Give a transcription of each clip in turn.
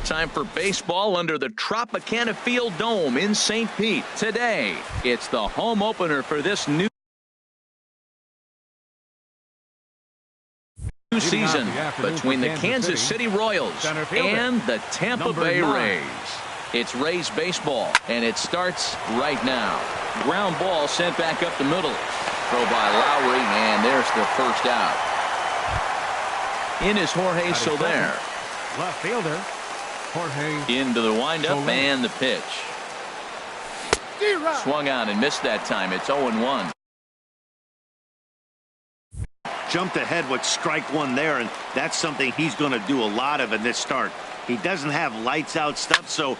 Time for baseball under the Tropicana Field Dome in St. Pete. Today, it's the home opener for this new season between the Kansas City Royals and the Tampa Bay Rays. It's Rays baseball, and it starts right now. Ground ball sent back up the middle. Throw by Lowry, and there's the first out. In is Jorge Soler. Left fielder. Jorge. Into the windup and the pitch. Swung on and missed that time. It's 0-1. Jumped ahead with strike one there, and that's something he's going to do a lot of in this start. He doesn't have lights out stuff, so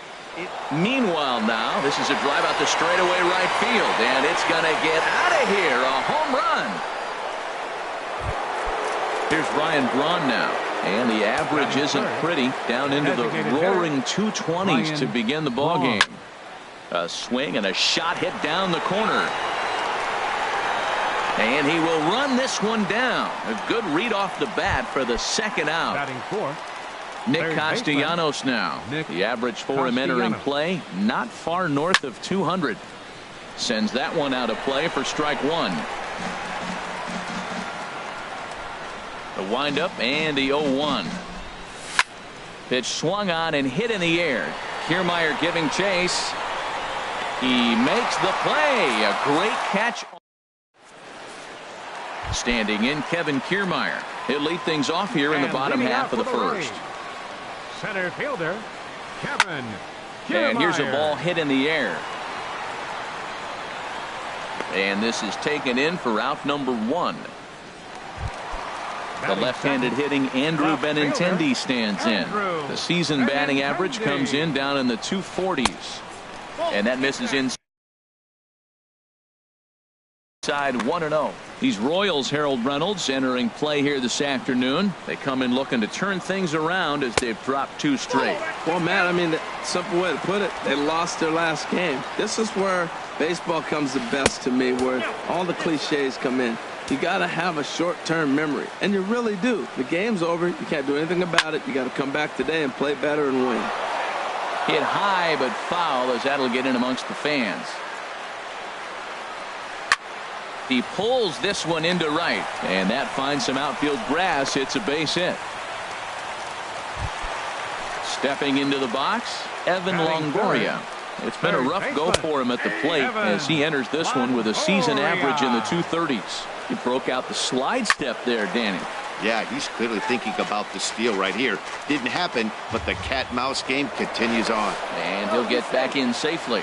meanwhile now, this is a drive out the straightaway right field, and it's going to get out of here. A home run. Here's Ryan Braun now, and the average isn't pretty. Down into the roaring 220s to begin the ball game. A swing and a shot hit down the corner. And he will run this one down. A good read off the bat for the second out. Batting fourth. Nick Castellanos now. The average for him entering play, not far north of 200. Sends that one out of play for strike one. The windup and the 0-1. Pitch swung on and hit in the air. Kiermaier giving chase. He makes the play. A great catch. Standing in, Kevin Kiermaier. He'll lead things off here in the bottom half of the first. Center fielder, Kevin Kiermaier. And here's a ball hit in the air. And this is taken in for out number one. The left-handed hitting Andrew Benintendi stands in. The season batting average comes in down in the 240s. And that misses inside 1-0. These Royals, Harold Reynolds, entering play here this afternoon. They come in looking to turn things around as they've dropped two straight. Well, Matt, I mean, the simple way to put it, they lost their last game. This is where baseball comes the best to me, where all the cliches come in. You got to have a short-term memory, and you really do. The game's over. You can't do anything about it. You got to come back today and play better and win. Hit high but foul, as that'll get in amongst the fans. He pulls this one into right, and that finds some outfield grass. It's a base hit. Stepping into the box, Evan Longoria. It's been a rough go for him at the plate as he enters this one with a season average in the 230s. He broke out the slide step there, Danny. Yeah, he's clearly thinking about the steal right here. Didn't happen, but the cat-mouse game continues on. And he'll get back in safely.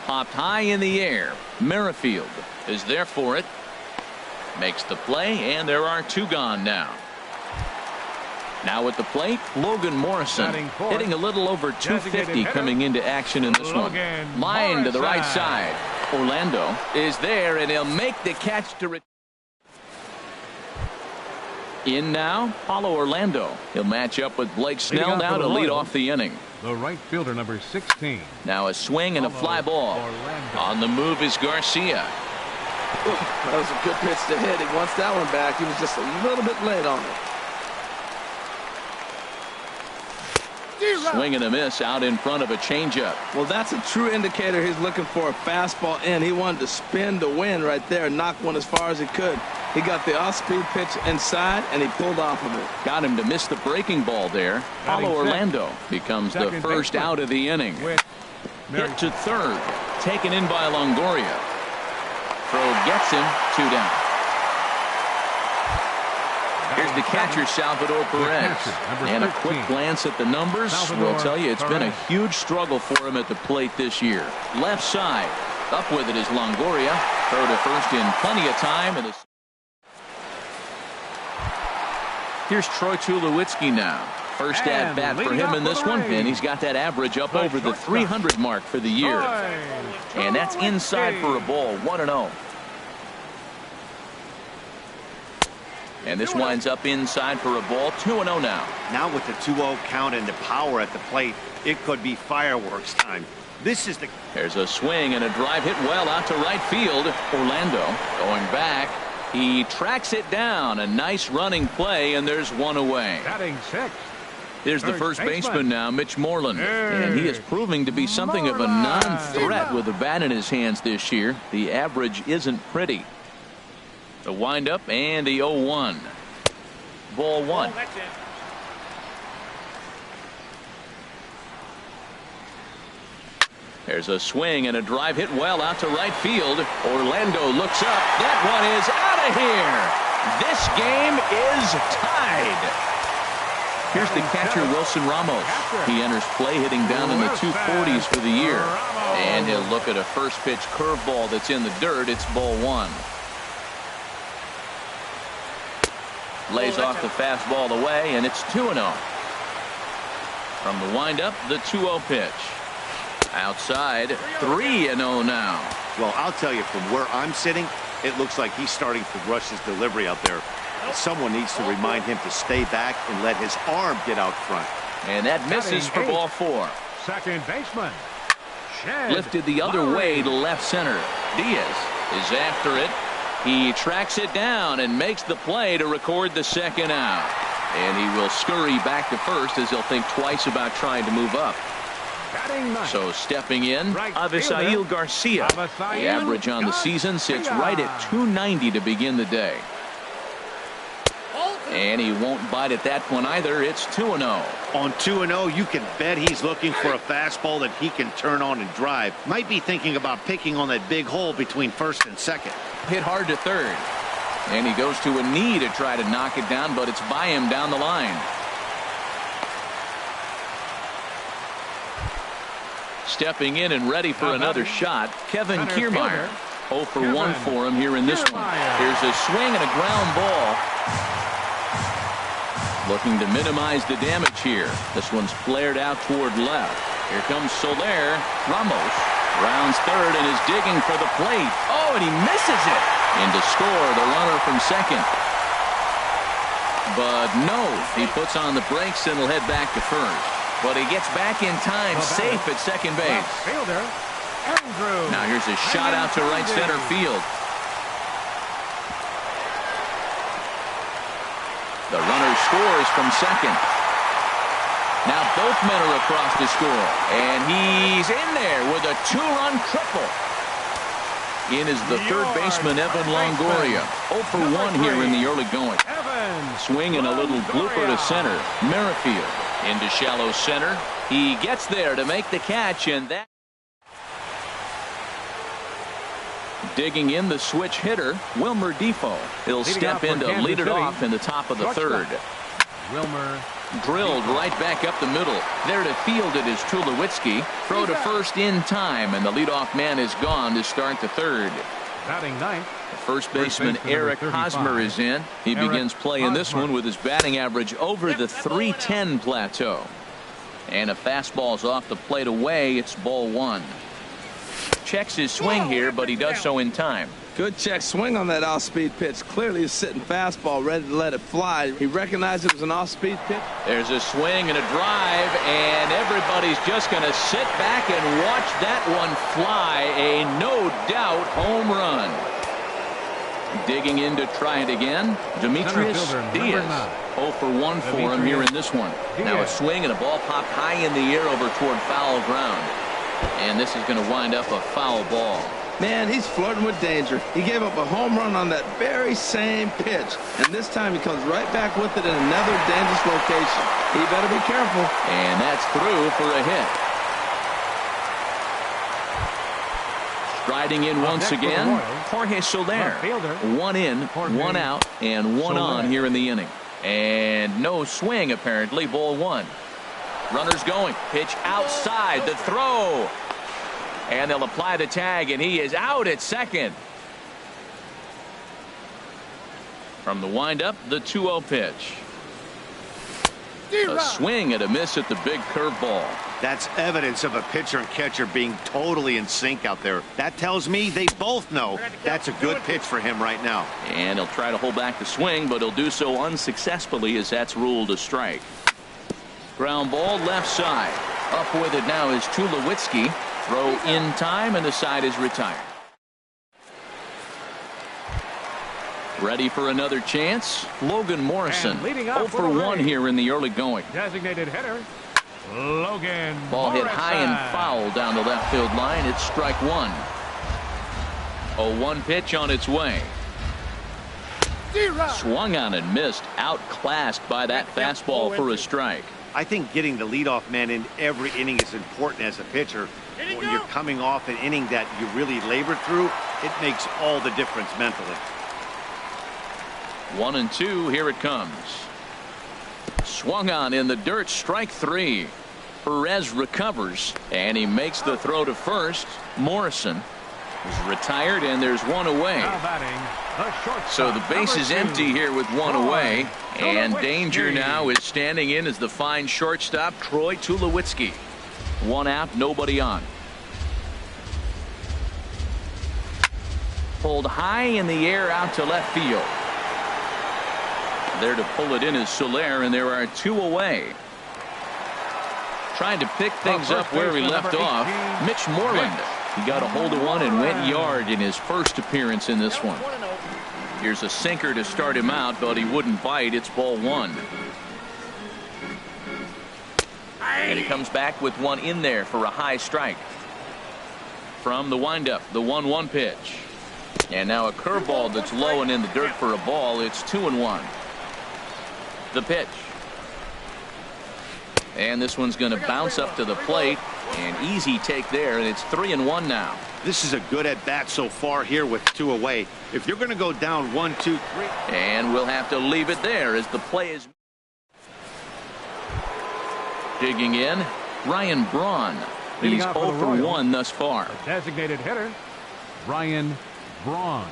Popped high in the air. Merrifield is there for it. Makes the play, and there are two gone now. Now at the plate, Logan Morrison, hitting a little over 250 coming into action in this one. Line to the right side. Orlando is there, and he'll make the catch to in now. Paulo Orlando. He'll match up with Blake Snell now to lead off the inning. The right fielder, number 16. Now a swing and a fly ball. On the move is Garcia. That was a good pitch to hit. He wants that one back. He was just a little bit late on it. Swing and a miss out in front of a changeup. Well, that's a true indicator he's looking for a fastball in. He wanted to spin to win right there, knock one as far as he could. He got the off-speed pitch inside, and he pulled off of it. Got him to miss the breaking ball there. Paulo Orlando becomes the first out of the inning. Hit to third. Taken in by Longoria. Throw gets him. 2 down. Here's the catcher, Salvador Perez. And a quick glance at the numbers will tell you it's been a huge struggle for him at the plate this year. Left side. Up with it is Longoria. Throw to first in plenty of time. And here's Troy Tulowitzki now. First at bat for him in this one, and he's got that average up over the 300 mark for the year. And that's inside for a ball. 1-0. And this winds up inside for a ball. 2-0 now. Now with the 2-0 count and the power at the plate, it could be fireworks time. This is the... There's a swing and a drive hit well out to right field. Orlando going back. He tracks it down. A nice running play, and there's one away. Batting sixth. Here's the first baseman now, Mitch Moreland. And he is proving to be something of a non-threat with the bat in his hands this year. The average isn't pretty. The windup and the 0-1. Ball one. There's a swing and a drive hit well out to right field. Orlando looks up. That one is out of here. This game is tied. Here's the catcher, Wilson Ramos. He enters play hitting down in the 240s for the year. And he'll look at a first pitch curveball that's in the dirt. It's ball one. Lays off the fastball away, and it's 2-0. From the windup, the 2-0 pitch. Outside, 3-0 now. Well, I'll tell you, from where I'm sitting, it looks like he's starting to rush his delivery out there. Someone needs to remind him to stay back and let his arm get out front. And that misses for ball four. Second baseman. Shed. Lifted the other way to left center. Diaz is after it. He tracks it down and makes the play to record the second out. And he will scurry back to first as he'll think twice about trying to move up. So stepping in, Avisail Garcia. The average on the season sits right at 290 to begin the day. And he won't bite at that one either. It's 2-0. On 2-0, you can bet he's looking for a fastball that he can turn on and drive. Might be thinking about picking on that big hole between first and second. Hit hard to third. And he goes to a knee to try to knock it down, but it's by him down the line. Stepping in and ready for another shot, Kevin Kiermaier. 0 for 1 for him here in this one. Here's a swing and a ground ball. Looking to minimize the damage here. This one's flared out toward left. Here comes Soler. Ramos rounds third and is digging for the plate. Oh, and he misses it. And to score, the runner from second. But no, he puts on the brakes and will head back to first. But he gets back in time, safe at second base. Now here's a shot out to right center field. The runner scores from second. Now both men are across to score. And he's in there with a two-run triple. In is the third baseman, Evan Longoria. 0 for 1 here in the early going. Swing and a little blooper to center. Merrifield into shallow center. He gets there to make the catch, and that. Digging in the switch hitter, Wilmer Defoe. He'll step in to lead it off in the top of the third. Wilmer. Drilled right back up the middle. There to field it is Tulowitzki. Throw to first in time, and the leadoff man is gone to start the third. Batting ninth. The first baseman Eric Hosmer is in. He begins play in this one with his batting average over the 310 plateau. And a fastball's off the plate away. It's ball one. Checks his swing here, but he does so in time. Good check swing on that off-speed pitch. Clearly a sitting fastball ready to let it fly. He recognized it was an off-speed pitch. There's a swing and a drive, and everybody's just going to sit back and watch that one fly. A no-doubt home run. Digging in to try it again, Demetrius Diaz. 0 for 1 for him here in this one. Now a swing and a ball popped high in the air over toward foul ground. And this is going to wind up a foul ball. Man, he's flirting with danger. He gave up a home run on that very same pitch. And this time he comes right back with it in another dangerous location. He better be careful. And that's through for a hit. Striding in once again, Jorge Soler. 1 in, 1 out, and 1 on here in the inning. And no swing, apparently. Ball one. Runners going. Pitch outside. The throw. And they'll apply the tag, and he is out at second. From the windup, the 2-0 pitch. A swing and a miss at the big curveball. That's evidence of a pitcher and catcher being totally in sync out there. That tells me they both know that's a good pitch for him right now. And he'll try to hold back the swing, but he'll do so unsuccessfully as that's ruled a strike. Ground ball left side. Up with it now is Tulowitzki. Throw in time, and the side is retired. Ready for another chance. Logan Morrison, And leading 0 off for for the 1 race. here in the early going. Designated hitter, Logan Ball hit high and Morrison. foul down the left field line. It's strike one. 0-1 pitch on its way. Swung on and missed. Outclassed by that fastball for a strike. I think getting the leadoff man in every inning is important as a pitcher. When you're coming off an inning that you really labored through, it makes all the difference mentally. 1-2. Here it comes. Swung on in the dirt. Strike three. Perez recovers and he makes the throw to first. Morrison is retired and there's one away. Now batting, the shortstop, So the base is number 2, empty here with one away, and Tulowitzki. danger now is standing in as the fine shortstop Troy Tulowitzki. One out, nobody on. Pulled high in the air out to left field. There to pull it in is Soler, and there are two away. Trying to pick things up where he left off, Mitch Moreland. He got a hold of one and went yard in his first appearance in this one. Here's a sinker to start him out, but he wouldn't bite. It's ball one. And he comes back with one in there for a high strike. From the windup, the 1-1 pitch. And now a curveball that's low and in the dirt for a ball. It's 2-1. The pitch. And this one's going to bounce up to the plate. An easy take there, and it's 3-1 now. This is a good at bat so far here with two away. If you're going to go down 1, 2, 3. And we'll have to leave it there as the play is. Digging in, Ryan Braun. Leading He's off 0 for the for Royals. 1 thus far. Designated hitter, Ryan Braun.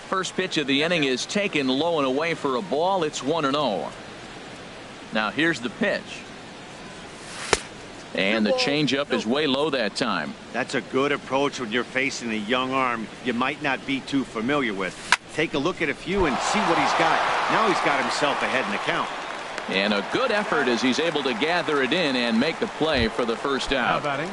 First pitch of the inning is taken low and away for a ball. It's 1-0. Now here's the pitch. And the changeup is way low that time. That's a good approach when you're facing a young arm you might not be too familiar with. Take a look at a few and see what he's got. Now he's got himself ahead in the count. And a good effort as he's able to gather it in and make the play for the first Now out. batting,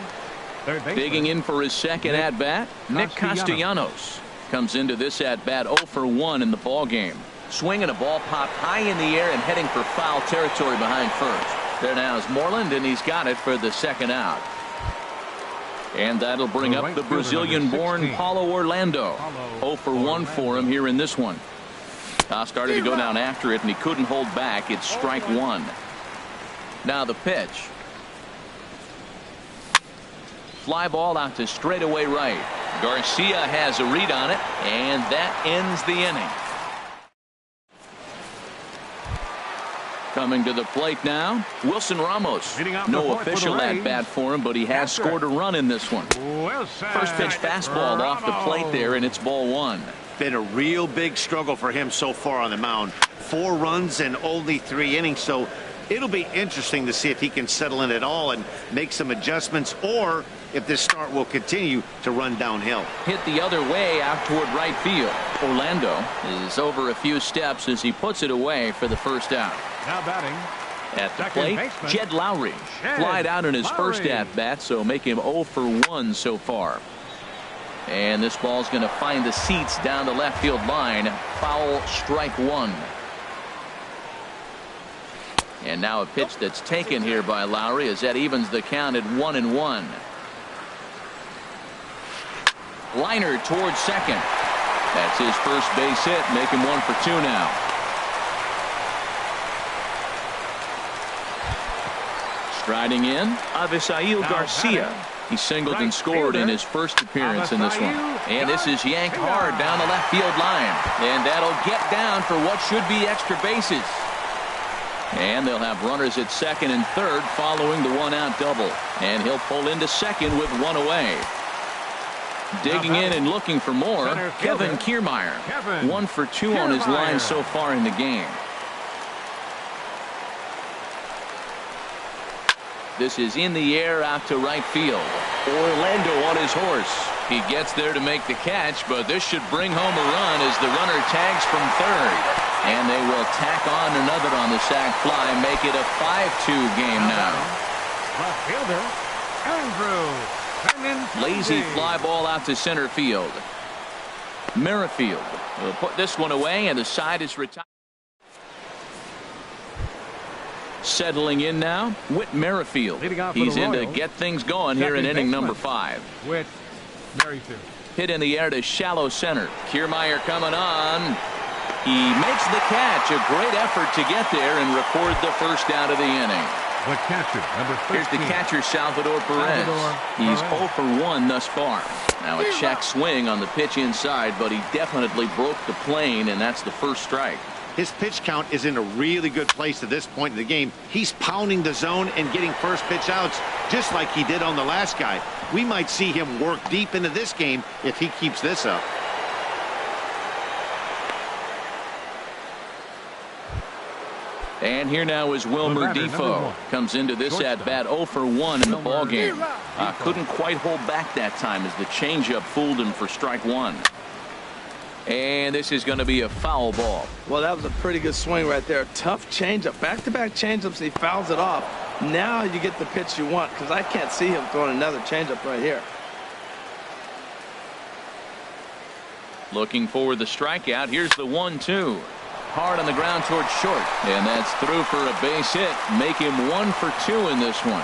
third baseman, Digging in for his second Nick at-bat, Nick Castellanos comes into this at-bat 0 for 1 in the ball game. Swinging a ball popped high in the air and heading for foul territory behind first. There now is Moreland, and he's got it for the second out. And that'll bring up the Brazilian-born Paulo Orlando. 0 for 1 for him here in this one. Started to go down after it, and he couldn't hold back. It's strike one. Now the pitch. Fly ball out to straightaway right. Garcia has a read on it, and that ends the inning. Coming to the plate now, Wilson Ramos. Leading off the No fourth for the official Rays. at-bat for him, but he has scored a run in this one. Wilson. First pitch fastball off the plate there, and it's ball one. Been a real big struggle for him so far on the mound. 4 runs and only 3 innings, so it'll be interesting to see if he can settle in at all and make some adjustments, or if this start will continue to run downhill. Hit the other way out toward right field. Orlando is over a few steps as he puts it away for the first out. Now batting, At the second plate, baseman, Jed Lowry. Jed Flied out in his Lowry. first at-bat, so make him 0 for 1 so far. And this ball's going to find the seats down the left field line. Foul, strike one. And now a pitch that's taken here by Lowry as that evens the count at 1-1. Liner towards second. That's his first base hit, make him 1 for 2 now. Striding in, Avisail Garcia. He singled and scored in his first appearance in this one. And this is yanked hard down the left field line. And that'll get down for what should be extra bases. And they'll have runners at second and third following the 1-out double. And he'll pull into second with 1 away. Digging in and looking for more, Kevin Kiermaier. 1 for 2 on his line so far in the game. This is in the air out to right field. Orlando on his horse. He gets there to make the catch, but this should bring home a run as the runner tags from third. And they will tack on another on the sac fly, make it a 5-2 game now. left fielder, Andrew. Lazy fly ball out to center field. Merrifield will put this one away, and the side is retired. Settling in now, Whit Merrifield. He's in to get things going here in inning number 5. Whit Merrifield. Hit in the air to shallow center. Kiermaier coming on. He makes the catch. A great effort to get there and record the first out of the inning. The catcher, number 13. Here's the catcher, Salvador Perez. He's 0 for 1 thus far. Now a check swing on the pitch inside, but he definitely broke the plane, and that's the first strike. His pitch count is in a really good place at this point in the game. He's pounding the zone and getting first pitch outs just like he did on the last guy. We might see him work deep into this game if he keeps this up. And here now is Wilmer Defoe. Comes into this at-bat 0 for 1 in the ballgame. Couldn't quite hold back that time as the changeup fooled him for strike 1. And this is going to be a foul ball. Well, that was a pretty good swing right there. Tough changeup. Back-to-back changeups. He fouls it off. Now you get the pitch you want, because I can't see him throwing another changeup right here. Looking for the strikeout. Here's the 1-2. Hard on the ground towards short. And that's through for a base hit. Make him 1 for 2 in this one.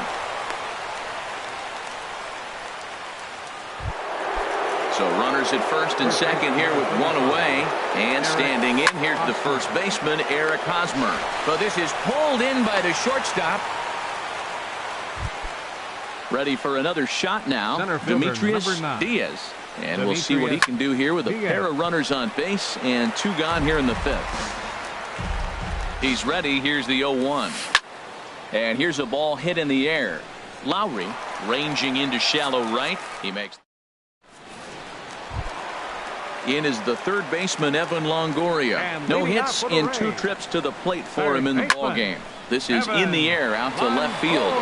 So runners at first and second here with 1 away. And standing in, here's the first baseman, Eric Hosmer. But this is pulled in by the shortstop. Ready for another shot now. Demetrius Diaz. And we'll see what he can do here with a pair of runners on base and 2 gone here in the 5th. He's ready. Here's the 0-1. And here's a ball hit in the air. Lowry ranging into shallow right. He makes. In is the third baseman, Evan Longoria. No hits in 2 trips to the plate for him in the ballgame. This is in the air out to left field.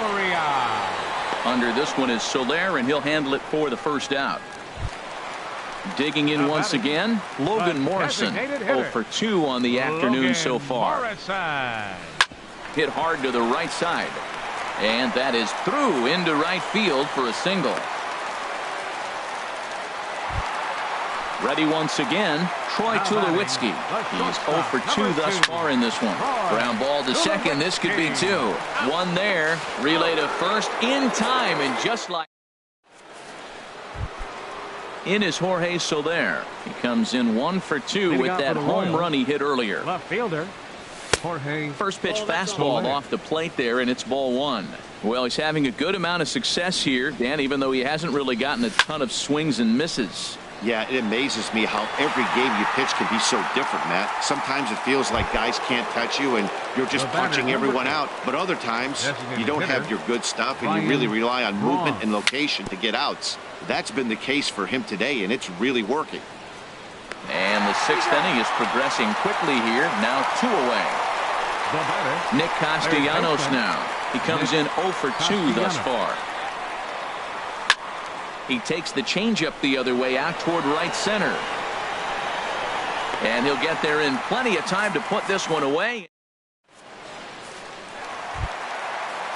Under this one is Soler, and he'll handle it for the first out. Digging in once again, Logan Morrison. 0 for 2 on the afternoon so far. Hit hard to the right side. And that is through into right field for a single. Ready once again, Troy Tulowitzki. He's 0 for 2 thus far in this one. Ground ball to second. This could be 2. 1 there. Relay to first in time, and just like. In is Jorge Soler. He comes in 1 for 2 with that home run he hit earlier. Left fielder, Jorge. First pitch fastball off the plate there, and it's ball 1. Well, he's having a good amount of success here, Dan, even though he hasn't really gotten a ton of swings and misses. Yeah, it amazes me how every game you pitch can be so different, Matt. Sometimes it feels like guys can't touch you and you're just punching everyone out. But other times you don't have your good stuff and you really rely on movement and location to get outs. That's been the case for him today, and it's really working. And the 6th inning is progressing quickly here. Now 2 away. Nick Castellanos now. He comes in 0 for 2 thus far. He takes the changeup the other way out toward right center. And he'll get there in plenty of time to put this one away.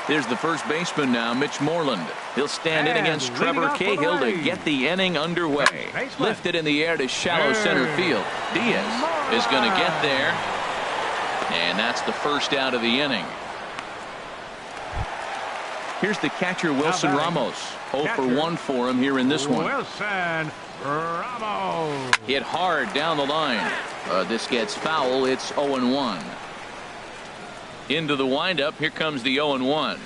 Here's the first baseman now, Mitch Moreland. He'll stand in against Trevor Cahill to get the inning underway. Lifted in the air to shallow center field. Diaz is going to get there. And that's the first out of the inning. Here's the catcher, Wilson Ramos. 0 for 1 for him here in this one. Wilson Ramos. Hit hard down the line. This gets foul. It's 0-1. Into the windup. Here comes the 0-1.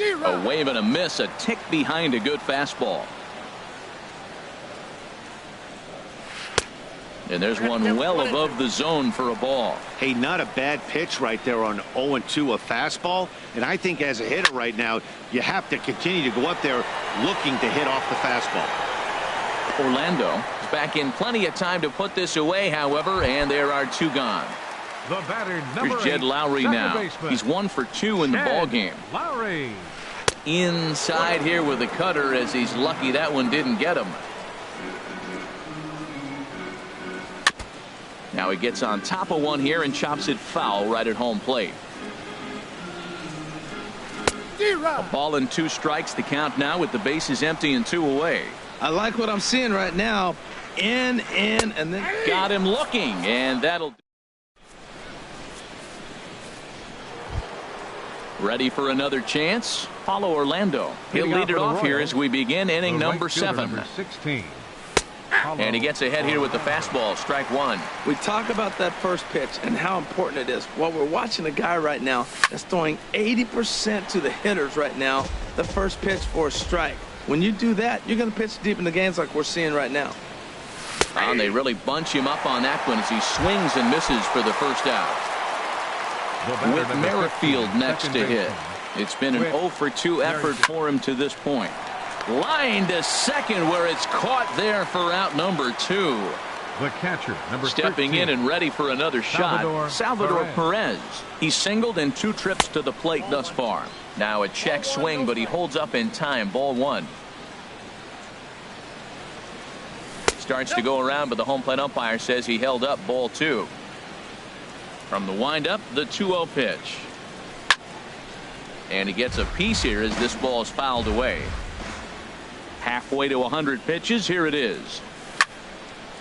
A wave and a miss. A tick behind a good fastball. And there's one well above the zone for a ball. Hey, not a bad pitch right there on 0-2, a fastball. And I think as a hitter right now, you have to continue to go up there looking to hit off the fastball. Orlando is back in plenty of time to put this away, however, and there are 2 gone. The batter, number Here's Jed 8, Lowry now. baseman. He's 1 for 2 in the ball game. Lowry. Inside here with the cutter, as he's lucky that one didn't get him. Now he gets on top of one here and chops it foul right at home plate. A ball and 2 strikes, the count now with the bases empty and 2 away. I like what I'm seeing right now. In, and then Got him looking, and that'll. Ready for another chance? Paulo Orlando. He'll lead it off here as we begin inning number 7. Number 16. And he gets ahead here with the fastball, strike one. we talk about that first pitch and how important it is. Well, we're watching a guy right now that's throwing 80% to the hitters right now, the first pitch for a strike. When you do that, you're going to pitch deep in the games like we're seeing right now. And they really bunch him up on that one as he swings and misses for the first out. With Merrifield next to hit. It's been an 0 for 2 effort for him to this point. Line to second where it's caught there for out number 2. The catcher, number Stepping 13. in and ready for another shot, Salvador Perez. He singled in 2 trips to the plate thus far. Now a check swing, but he holds up in time. Ball 1. Starts to go around, but the home plate umpire says he held up. Ball 2. From the windup, the 2-0 pitch. And he gets a piece here as this ball is fouled away. Halfway to 100 pitches. Here it is.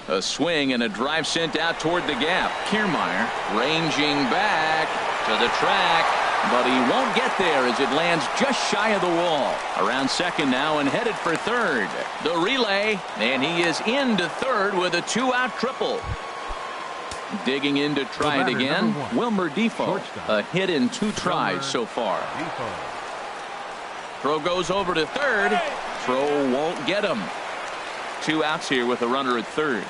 A swing and a drive sent out toward the gap. Kiermaier ranging back to the track, but he won't get there as it lands just shy of the wall. Around second now and headed for third. The relay, and he is into third with a 2-out triple. Digging in to try it again, Wilmer Defoe. A hit in 2 tries so far. Throw goes over to third. Throw won't get him. 2 outs here with a runner at third.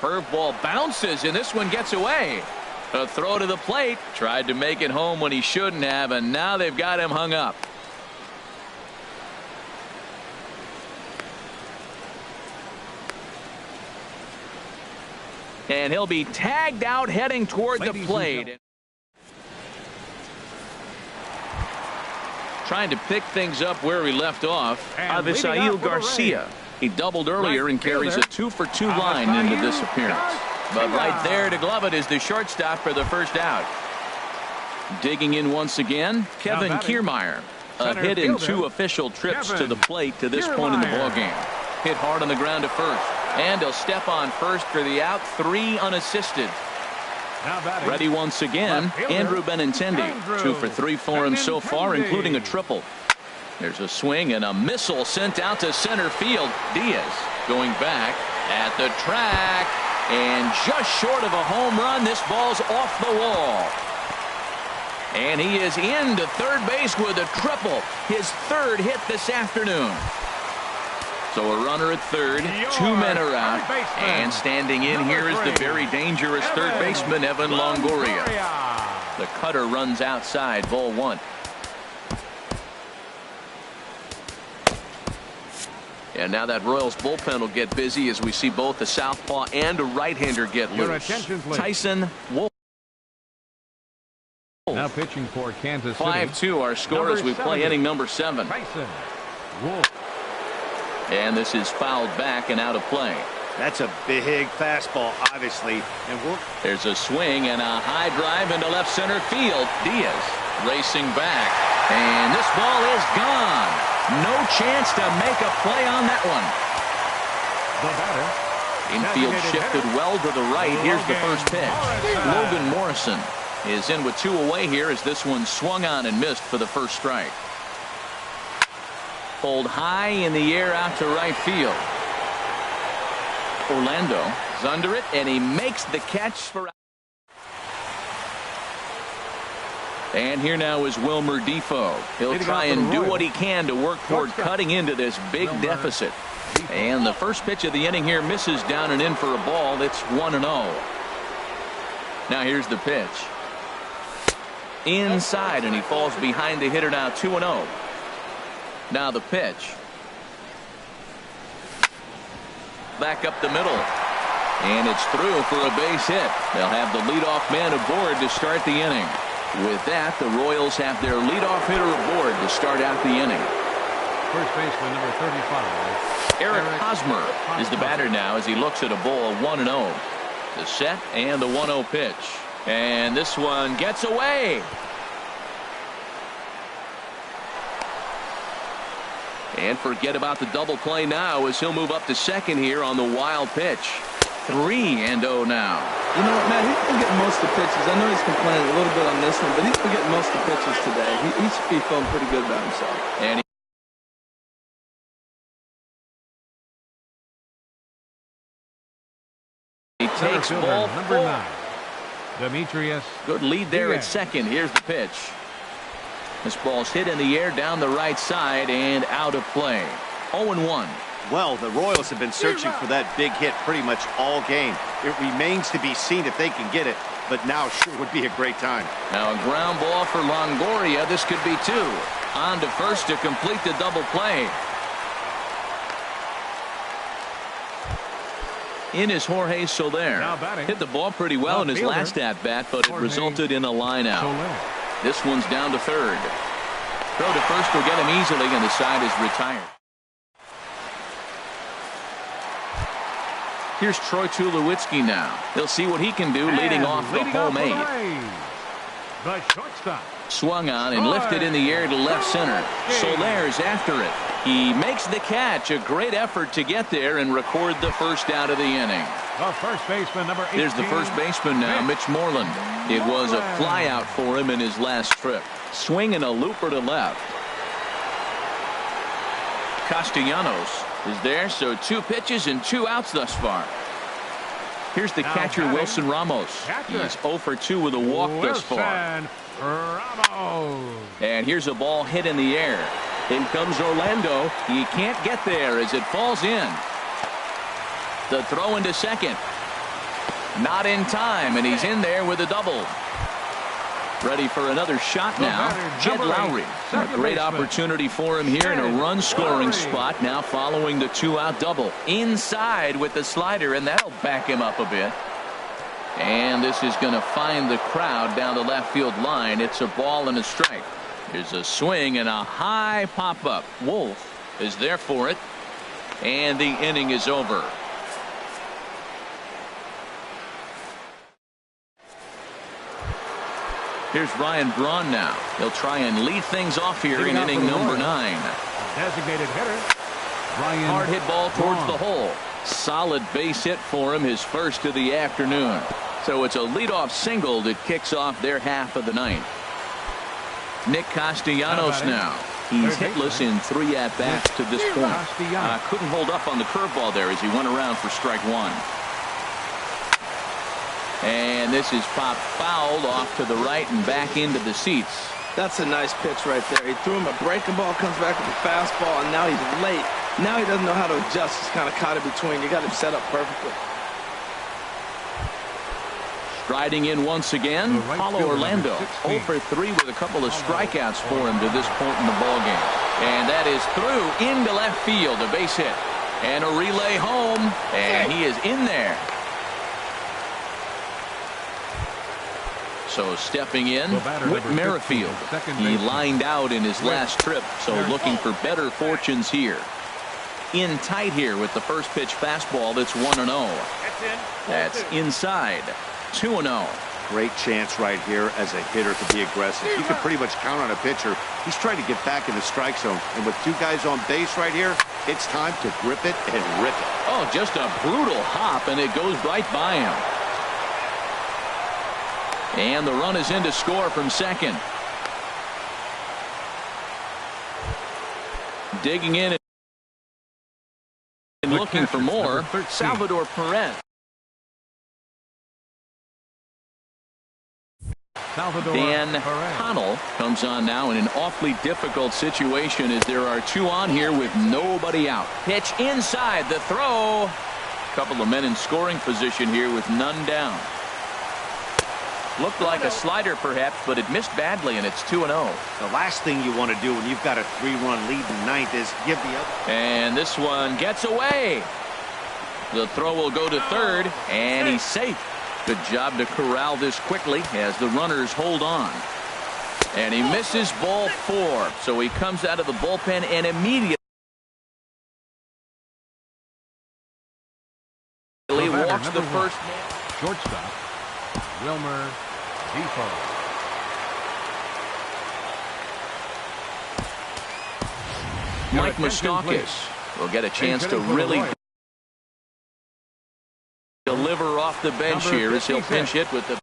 Curveball bounces, and this one gets away. A throw to the plate. Tried to make it home when he shouldn't have, and now they've got him hung up. And he'll be tagged out heading toward the plate. Trying to pick things up where he left off. Avisail Garcia. He doubled earlier and carries a 2 for 2 line into this appearance. But right there to glove it is the shortstop for the first out. Digging in once again, Kevin Kiermaier. A hit in 2 official trips to the plate to this point in the ballgame. Hit hard on the ground to first. And he'll step on first for the out. 3 unassisted. Ready once again, Andrew Benintendi. 2 for 3 for him so far, including a triple. There's a swing and a missile sent out to center field. Diaz going back at the track, and just short of a home run. This ball's off the wall. And he is into third base with a triple. His 3rd hit this afternoon. So a runner at third, 2 men are out, and standing in here is the very dangerous third baseman, Evan Longoria. The cutter runs outside, ball 1. And now that Royals bullpen will get busy as we see both the southpaw and a right-hander get loose. Tyson Wolf. Now pitching for Kansas City. 5-2 our score as we play inning number 7. Tyson Wolf. And this is fouled back and out of play. That's a big fastball, obviously. And there's a swing and a high drive into left center field. Diaz racing back. And this ball is gone. No chance to make a play on that one. The batter. Infield shifted well to the right. Here's the first pitch. Logan Morrison is in with 2 away here as this one swung on and missed for the first strike. Pulled high in the air out to right field. Orlando is under it, and he makes the catch for. And here now is Wilmer Defoe. He'll try and do what he can to work toward cutting into this big deficit. And the first pitch of the inning here misses down and in for a ball. It's 1-0. Now here's the pitch. Inside, and he falls behind the hitter now, 2-0. Now the pitch. Back up the middle. And it's through for a base hit. They'll have the leadoff man aboard to start the inning. With that, the Royals have their leadoff hitter aboard to start out the inning. First baseman number 35. Eric Hosmer is the batter now as he looks at a ball 1-0. The set and the 1-0 pitch. And this one gets away. And forget about the double play now as he'll move up to second here on the wild pitch. 3-0 now. You know what, Matt? He's been getting most of the pitches. I know he's complaining a little bit on this one, but he's been getting most of the pitches today. He should be feeling pretty good about himself. And he takes ball number 4. 9. Demetrius. Good lead there Yeah. at second. Here's the pitch. This ball's hit in the air down the right side and out of play. 0-1. Well, the Royals have been searching for that big hit pretty much all game. It remains to be seen if they can get it, but now sure would be a great time. Now a ground ball for Longoria. This could be 2. On to first to complete the double play. In is Jorge Soler. Now batting. Hit the ball pretty well in his fielder. last at-bat, but it Jorge resulted in a line out. Soler. This one's down to third. Throw to first will get him easily, and the side is retired. Here's Troy Tulowitzki now. He'll see what he can do leading And off the leading home off 8. the shortstop. Swung on and lifted in the air to left center. Soler's after it. He makes the catch. A great effort to get there and record the first out of the inning. The first baseman, number 18. Here's the first baseman now, Mitch Moreland. It was a flyout for him in his last trip. Swinging a looper to left. Castellanos is there, so 2 pitches and 2 outs thus far. Here's the catcher, batting. Wilson Ramos. He's 0 for 2 with a walk thus far. Wilson Ramos. And here's a ball hit in the air. In comes Orlando. He can't get there as it falls in. The throw into second. Not in time, and he's in there with a double. Ready for another shot now. Jed Lowry. A great opportunity for him here in a run-scoring spot now following the 2-out double. Inside with the slider, and that'll back him up a bit. And this is going to find the crowd down the left field line. It's a ball and a strike. There's a swing and a high pop-up. Wolf is there for it. And the inning is over. Here's Ryan Braun now. He'll try and lead things off here in inning number 9. Designated hitter. Ryan Hard hit ball towards Braun. the hole. Solid base hit for him, his first of the afternoon. So it's a leadoff single that kicks off their half of the ninth. Nick Castellanos now. He's hitless in 3 at-bats to this point. Couldn't hold up on the curveball there as he went around for strike 1. And this is popped fouled off to the right and back into the seats. That's a nice pitch right there. He threw him a breaking ball, comes back with a fastball, and now he's late. Now he doesn't know how to adjust. He's kind of caught in between. You got him set up perfectly. Striding in once again, Paulo Orlando. 0 for 3 with a couple of strikeouts for him to this point in the ballgame. And that is through into left field, a base hit. And a relay home, and he is in there. So stepping in, Whit Merrifield. He lined out in his last trip, so looking for better fortunes here. In tight here with the first pitch fastball that's 1-0. That's inside. 2-0. Great chance right here as a hitter to be aggressive. You can pretty much count on a pitcher. He's trying to get back in the strike zone. And with 2 guys on base right here, it's time to grip it and rip it. Oh, just a brutal hop, and it goes right by him. And the run is in to score from second. Digging in and looking for more, Salvador Perez. Dan Connell comes on now in an awfully difficult situation as there are 2 on here with nobody out. Pitch inside, the throw. A couple of men in scoring position here with none down. Looked like a slider perhaps, but it missed badly, and it's 2-0. The last thing you want to do when you've got a 3-run lead in ninth is give the other. And this one gets away. The throw will go to third, and he's safe. Good job to corral this quickly as the runners hold on. And he misses ball 4, so he comes out of the bullpen and immediately walks the first man. Shortstop, Wilmer Defoe. Mike attention, Moustakas will get a chance to hitting for the really Royals. deliver off the bench Number here as he'll 56. pinch hit with the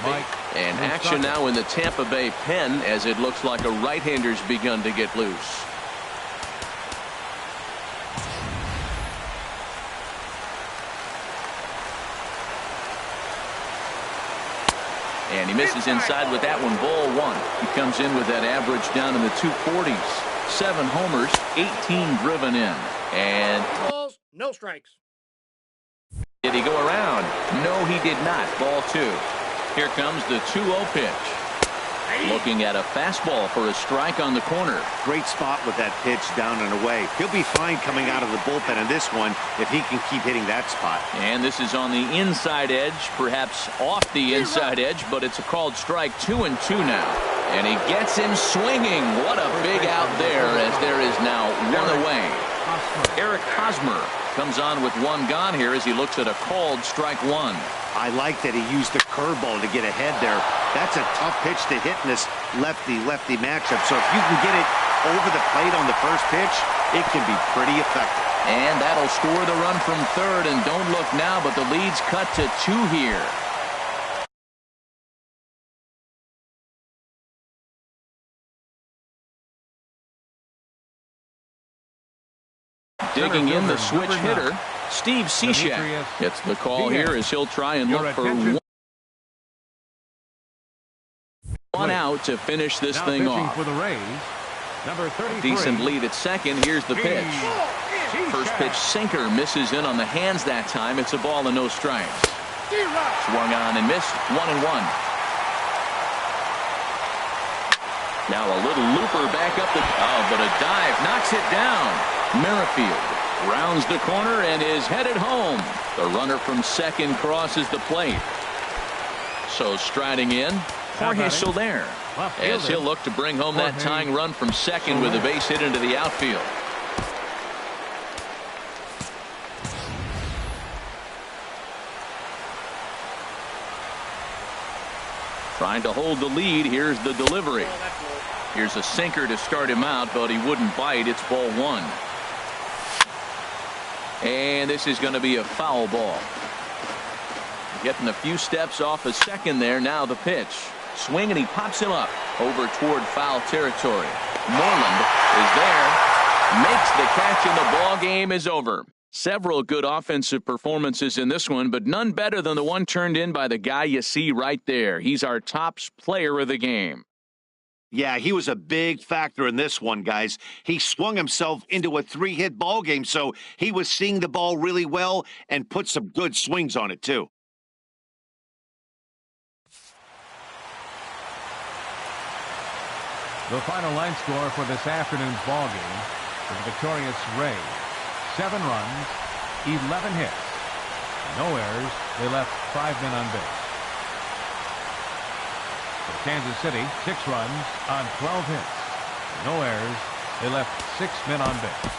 Mike and action Moustakas. now in the Tampa Bay pen as it looks like a right-hander's begun to get loose. And he misses inside with that one. Ball one. He comes in with that average down in the 240s. 7 homers, 18 driven in. And Balls, no strikes. did he go around? No, he did not. Ball 2. Here comes the 2-0 pitch. Looking at a fastball for a strike on the corner. Great spot with that pitch down and away. He'll be fine coming out of the bullpen in this one if he can keep hitting that spot. And this is on the inside edge, perhaps off the inside edge, but it's a called strike. 2-2 now. And he gets him swinging. What a big out there as there is now one away. Eric Hosmer comes on with 1 gone here as he looks at a called strike 1. I like that he used the curveball to get ahead there. That's a tough pitch to hit in this lefty-lefty matchup. So if you can get it over the plate on the first pitch, it can be pretty effective. And that'll score the run from third. And don't look now, but the lead's cut to 2 here. Digging in the switch hitter, Steve Cishek gets the call here as he'll try and look for one out to finish this Now thing pitching off. for the Rays, number 33. Decent lead at second. Here's the pitch. First pitch sinker misses in on the hands that time. It's a ball and no strikes. Swung on and missed. 1-1. Now a little looper back up the. Oh, but a dive knocks it down. Merrifield rounds the corner and is headed home. The runner from second crosses the plate. So striding in, Jorge Soler, as he'll look to bring home that tying run from second with a base hit into the outfield. Trying to hold the lead. Here's the delivery. Here's a sinker to start him out, but he wouldn't bite. It's ball 1. And this is going to be a foul ball. Getting a few steps off a second there. Now the pitch. Swing, and he pops him up over toward foul territory. Moreland is there. Makes the catch, and the ball game is over. Several good offensive performances in this one, but none better than the one turned in by the guy you see right there. He's our top player of the game. Yeah, he was a big factor in this one, guys. He swung himself into a 3-hit ball game, so he was seeing the ball really well and put some good swings on it, too. The final line score for this afternoon's ball game is the victorious Rays. 7 runs, 11 hits, no errors. They left 5 men on base. For Kansas City, 6 runs on 12 hits, no errors. They left 6 men on base.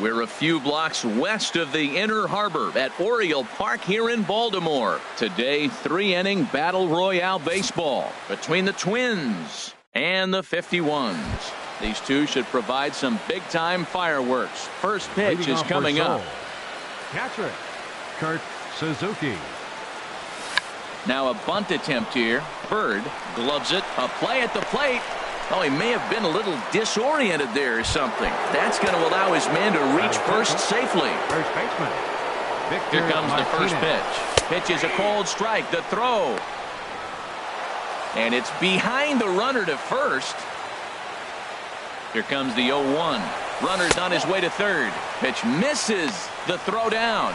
We're a few blocks west of the Inner Harbor at Oriole Park here in Baltimore. Today, 3-inning Battle Royale baseball between the Twins and the 51s. These two should provide some big-time fireworks. First pitch Leading is off coming for up. Seoul. Catcher, Kurt Suzuki. Now a bunt attempt here. Bird gloves it. A play at the plate. Oh, he may have been a little disoriented there or something. That's going to allow his man to reach first safely. First baseman. Victor Here comes the first Martinez. pitch. Pitch is a cold strike. The throw. And it's behind the runner to first. Here comes the 0-1. Runner's on his way to third. Pitch misses. The throw down.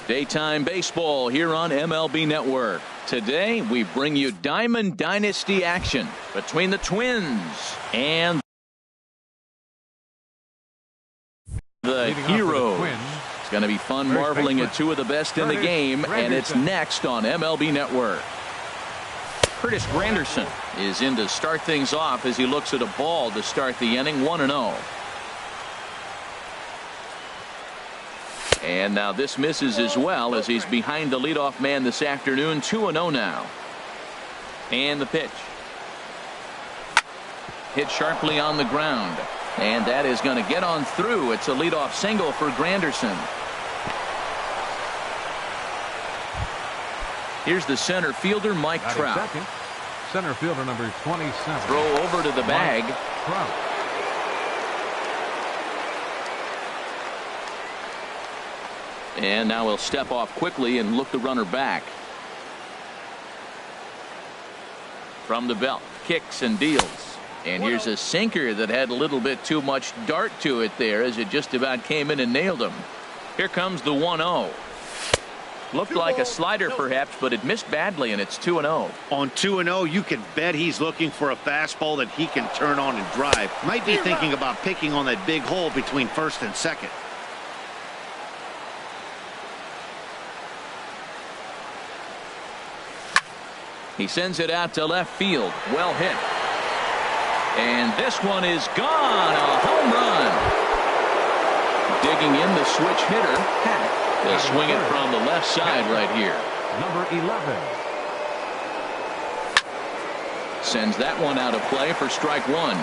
Daytime baseball here on MLB Network. Today we bring you Diamond Dynasty action between the Twins and the Heroes. It's going to be fun marveling at two of the best in the game, and it's next on MLB Network. Curtis Granderson is in to start things off as he looks at a ball to start the inning, 1-0. And now this misses as well as he's behind the leadoff man this afternoon, 2-0 now. And the pitch. Hit sharply on the ground. And that is going to get on through. It's a leadoff single for Granderson. Here's the center fielder, Mike Trout. Center fielder number 27. Throw over to the bag. Trout. And now he'll step off quickly and look the runner back. From the belt, kicks and deals. And here's a sinker that had a little bit too much dart to it there as it just about came in and nailed him. Here comes the 1-0. Looked like a slider perhaps, but it missed badly, and it's 2-0. On 2-0, you can bet he's looking for a fastball that he can turn on and drive. Might be thinking about picking on that big hole between first and second. He sends it out to left field. Well hit. And this one is gone. A home run. Digging in the switch hitter. Hack. They'll swing it from the left side right here. Number 11. Sends that one out of play for strike one.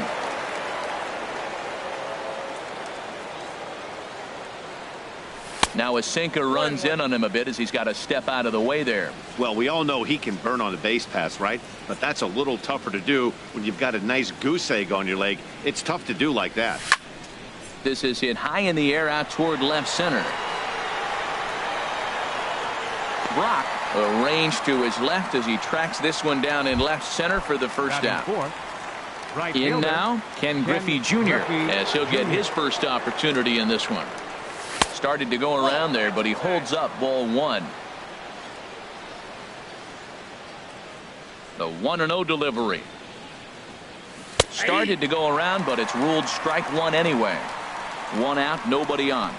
Now a sinker runs in on him a bit as he's got to step out of the way there. Well, we all know he can burn on the base pass, right? But that's a little tougher to do when you've got a nice goose egg on your leg. It's tough to do like that. This is hit high in the air out toward left center. Brock arranged to his left as he tracks this one down in left center for the first out. In now, Ken Griffey Jr. as he'll get his first opportunity in this one. Started to go around there, but he holds up ball one. The 1-0 delivery. Started to go around, but it's ruled strike one anyway. One out, nobody on.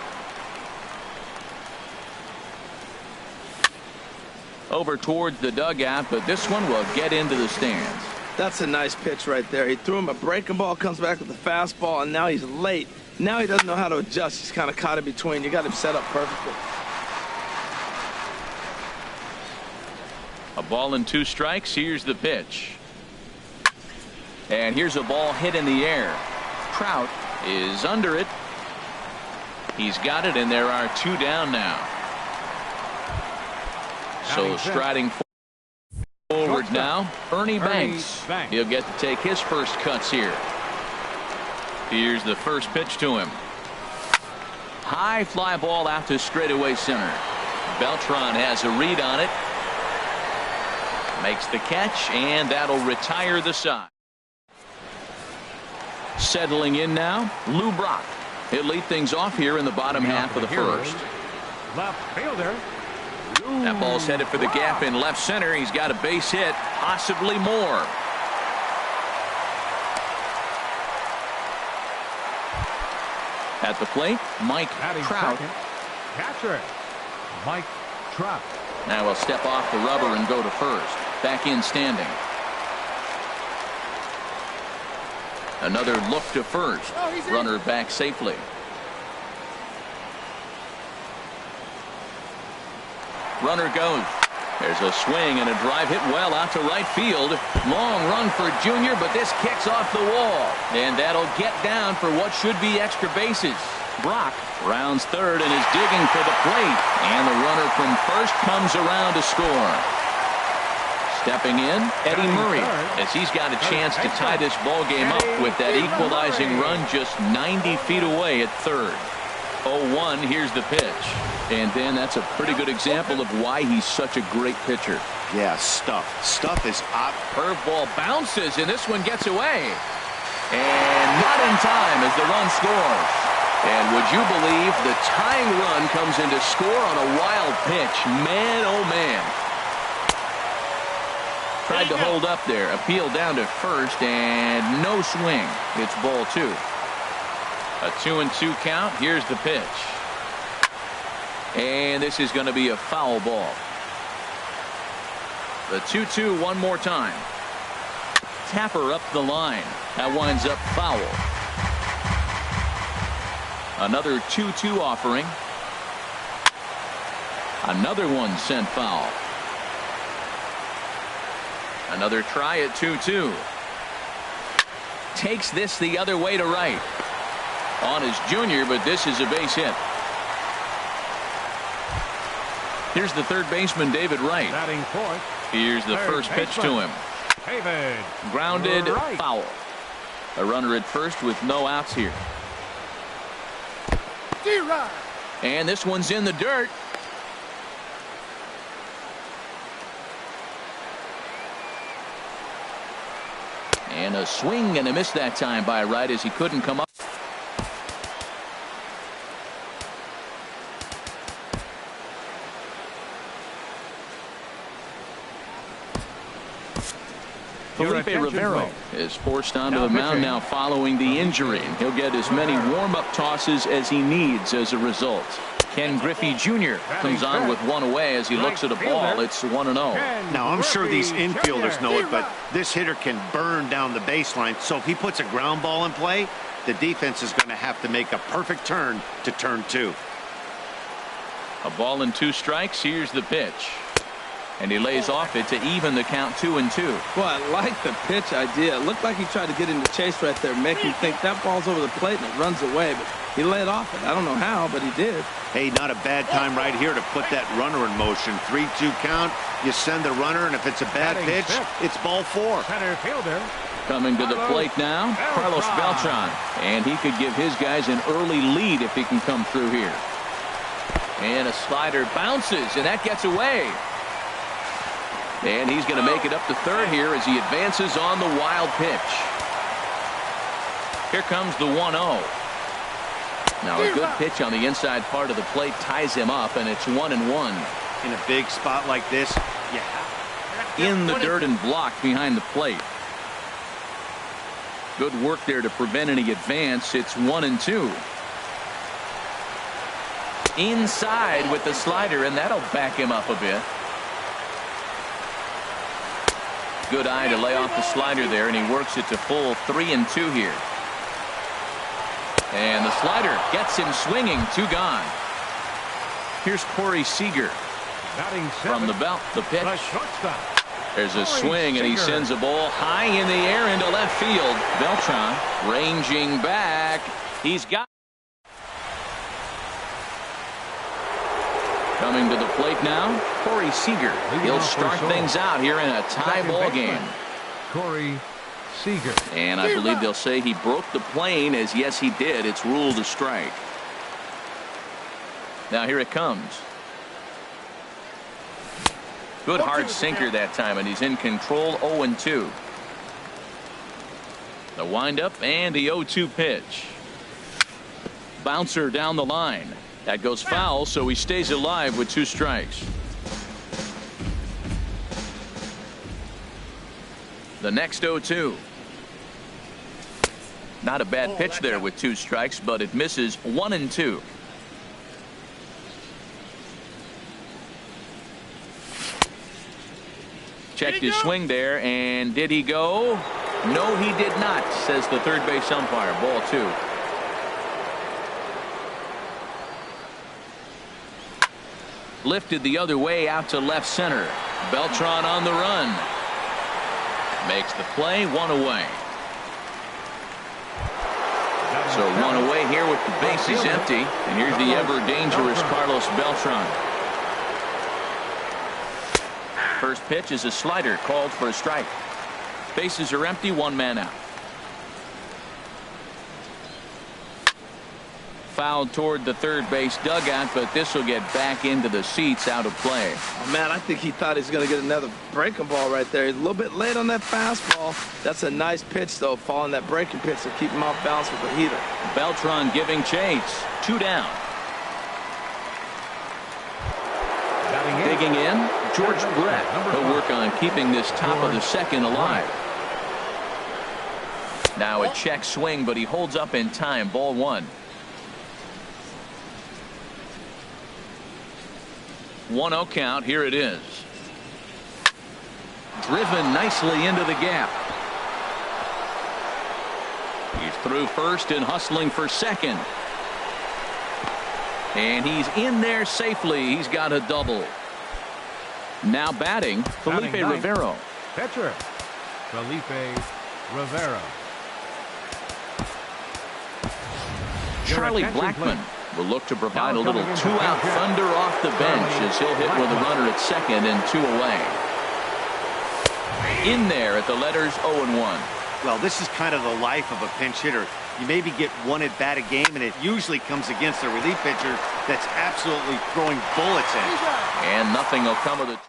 Over towards the dugout, but this one will get into the stands. That's a nice pitch right there. He threw him a breaking ball, comes back with a fastball, and now he's late. Now he doesn't know how to adjust. He's kind of caught in between. You got him set up perfectly. A ball and two strikes. Here's the pitch. And here's a ball hit in the air. Trout is under it. He's got it, and there are two down now. So striding forward now, Ernie Banks. He'll get to take his first cuts here. Here's the first pitch to him. High fly ball out to straightaway center. Beltran has a read on it. Makes the catch, and that'll retire the side. Settling in now, Lou Brock. He'll lead things off here in the bottom half of the first. Left fielder. That ball's headed for the gap in left center. He's got a base hit, possibly more. At the plate, Mike Trout. Catcher, Mike Trout. Now he'll step off the rubber and go to first. Back in standing. Another look to first. Runner back safely. Runner goes. There's a swing and a drive hit well out to right field. Long run for Junior, but this kicks off the wall. And that'll get down for what should be extra bases. Brock rounds third and is digging for the plate. And the runner from first comes around to score. Stepping in, Eddie Murray, as he's got a chance to tie this ball game up with that equalizing run just 90 feet away at third. 0-1, here's the pitch. And then that's a pretty good example of why he's such a great pitcher. Yeah, Stuff is up. Curveball bounces, and this one gets away. And not in time as the run scores. And would you believe the tying run comes in to score on a wild pitch? Man, oh man. Tried to hold up there. Appeal down to first and no swing. It's ball 2. A 2-2 count. Here's the pitch. And this is going to be a foul ball. The 2-2 one more time. Tapper up the line. That winds up foul. Another 2-2 offering. Another one sent foul. Another try at 2-2. Takes this the other way to right. On his junior, but this is a base hit. Here's the third baseman, David Wright. Batting fourth. Here's the first pitch to him. David. Grounded, Wright. foul. A runner at first with no outs here. And this one's in the dirt. And a swing and a miss that time by Wright as he couldn't come up. Felipe Rivero is forced onto the mound now following the injury. He'll get as many warm-up tosses as he needs as a result. Ken Griffey Jr. comes on with one away as he looks at a ball. It's 1-0. Now, I'm sure these infielders know it, but this hitter can burn down the baseline. So if he puts a ground ball in play, the defense is going to have to make a perfect turn to turn 2. A ball and 2 strikes. Here's the pitch. And he lays off it to even the count 2-2. Boy, I like the pitch idea. It looked like he tried to get into chase right there, make him think that ball's over the plate and it runs away. But he laid off it. I don't know how, but he did. Hey, not a bad time right here to put that runner in motion. 3-2 count. You send the runner, and if it's a bad pitch, it's ball 4. Center fielder. Coming to the plate now, Carlos Beltran. And he could give his guys an early lead if he can come through here. And a slider bounces, and that gets away. And he's going to make it up to third here as he advances on the wild pitch. Here comes the 1-0. Now a good pitch on the inside part of the plate ties him up, and it's 1-1. In a big spot like this, In the dirt and blocked behind the plate. Good work there to prevent any advance. It's 1-2. Inside with the slider, and that'll back him up a bit. Good eye to lay off the slider there, and he works it to full 3-2 here. And the slider gets him swinging. 2 gone. Here's Corey Seager from the belt. The pitch. There's a swing, and he sends a ball high in the air into left field. Beltran ranging back. He's got. Coming to the plate now, Corey Seager. He'll start things out here in a tie ball game. Corey Seager. And I believe they'll say he broke the plane, as yes he did. It's ruled a strike. Now here it comes. Good hard sinker that time, and he's in control. 0-2. The windup and the 0-2 pitch. Bouncer down the line. That goes foul, so he stays alive with 2 strikes. The next 0-2. Not a bad pitch there with 2 strikes, but it misses. 1-2. Checked his swing there, and did he go? No, he did not, says the third base umpire. Ball 2. Lifted the other way out to left center. Beltran on the run. Makes the play. 1 away. So 1 away here with the bases empty. And here's the ever dangerous Carlos Beltran. First pitch is a slider called for a strike. Bases are empty. 1 man out. fouled toward the third base dugout, but this will get back into the seats, out of play. Oh, man, I think he thought he was going to get another breaking ball right there. He's a little bit late on that fastball. That's a nice pitch, though, following that breaking pitch to keep him off balance with the heater. Beltran giving chase. 2 down. Digging in, George Brett. He'll work on keeping this top of the second alive. Now a check swing, but he holds up in time. Ball 1. 1-0 count. Here it is. Driven nicely into the gap. He's through first and hustling for second. And he's in there safely. He's got a double. Now batting, Felipe Rivero. Pitcher, Felipe Rivero. Charlie Blackmon will look to provide a little 2-out thunder off the bench as he'll hit with a runner at second and 2 away. In there at the letters 0-1. Well, this is kind of the life of a pinch hitter. You maybe get 1 at bat a game, and it usually comes against a relief pitcher that's absolutely throwing bullets in. And nothing will come of it.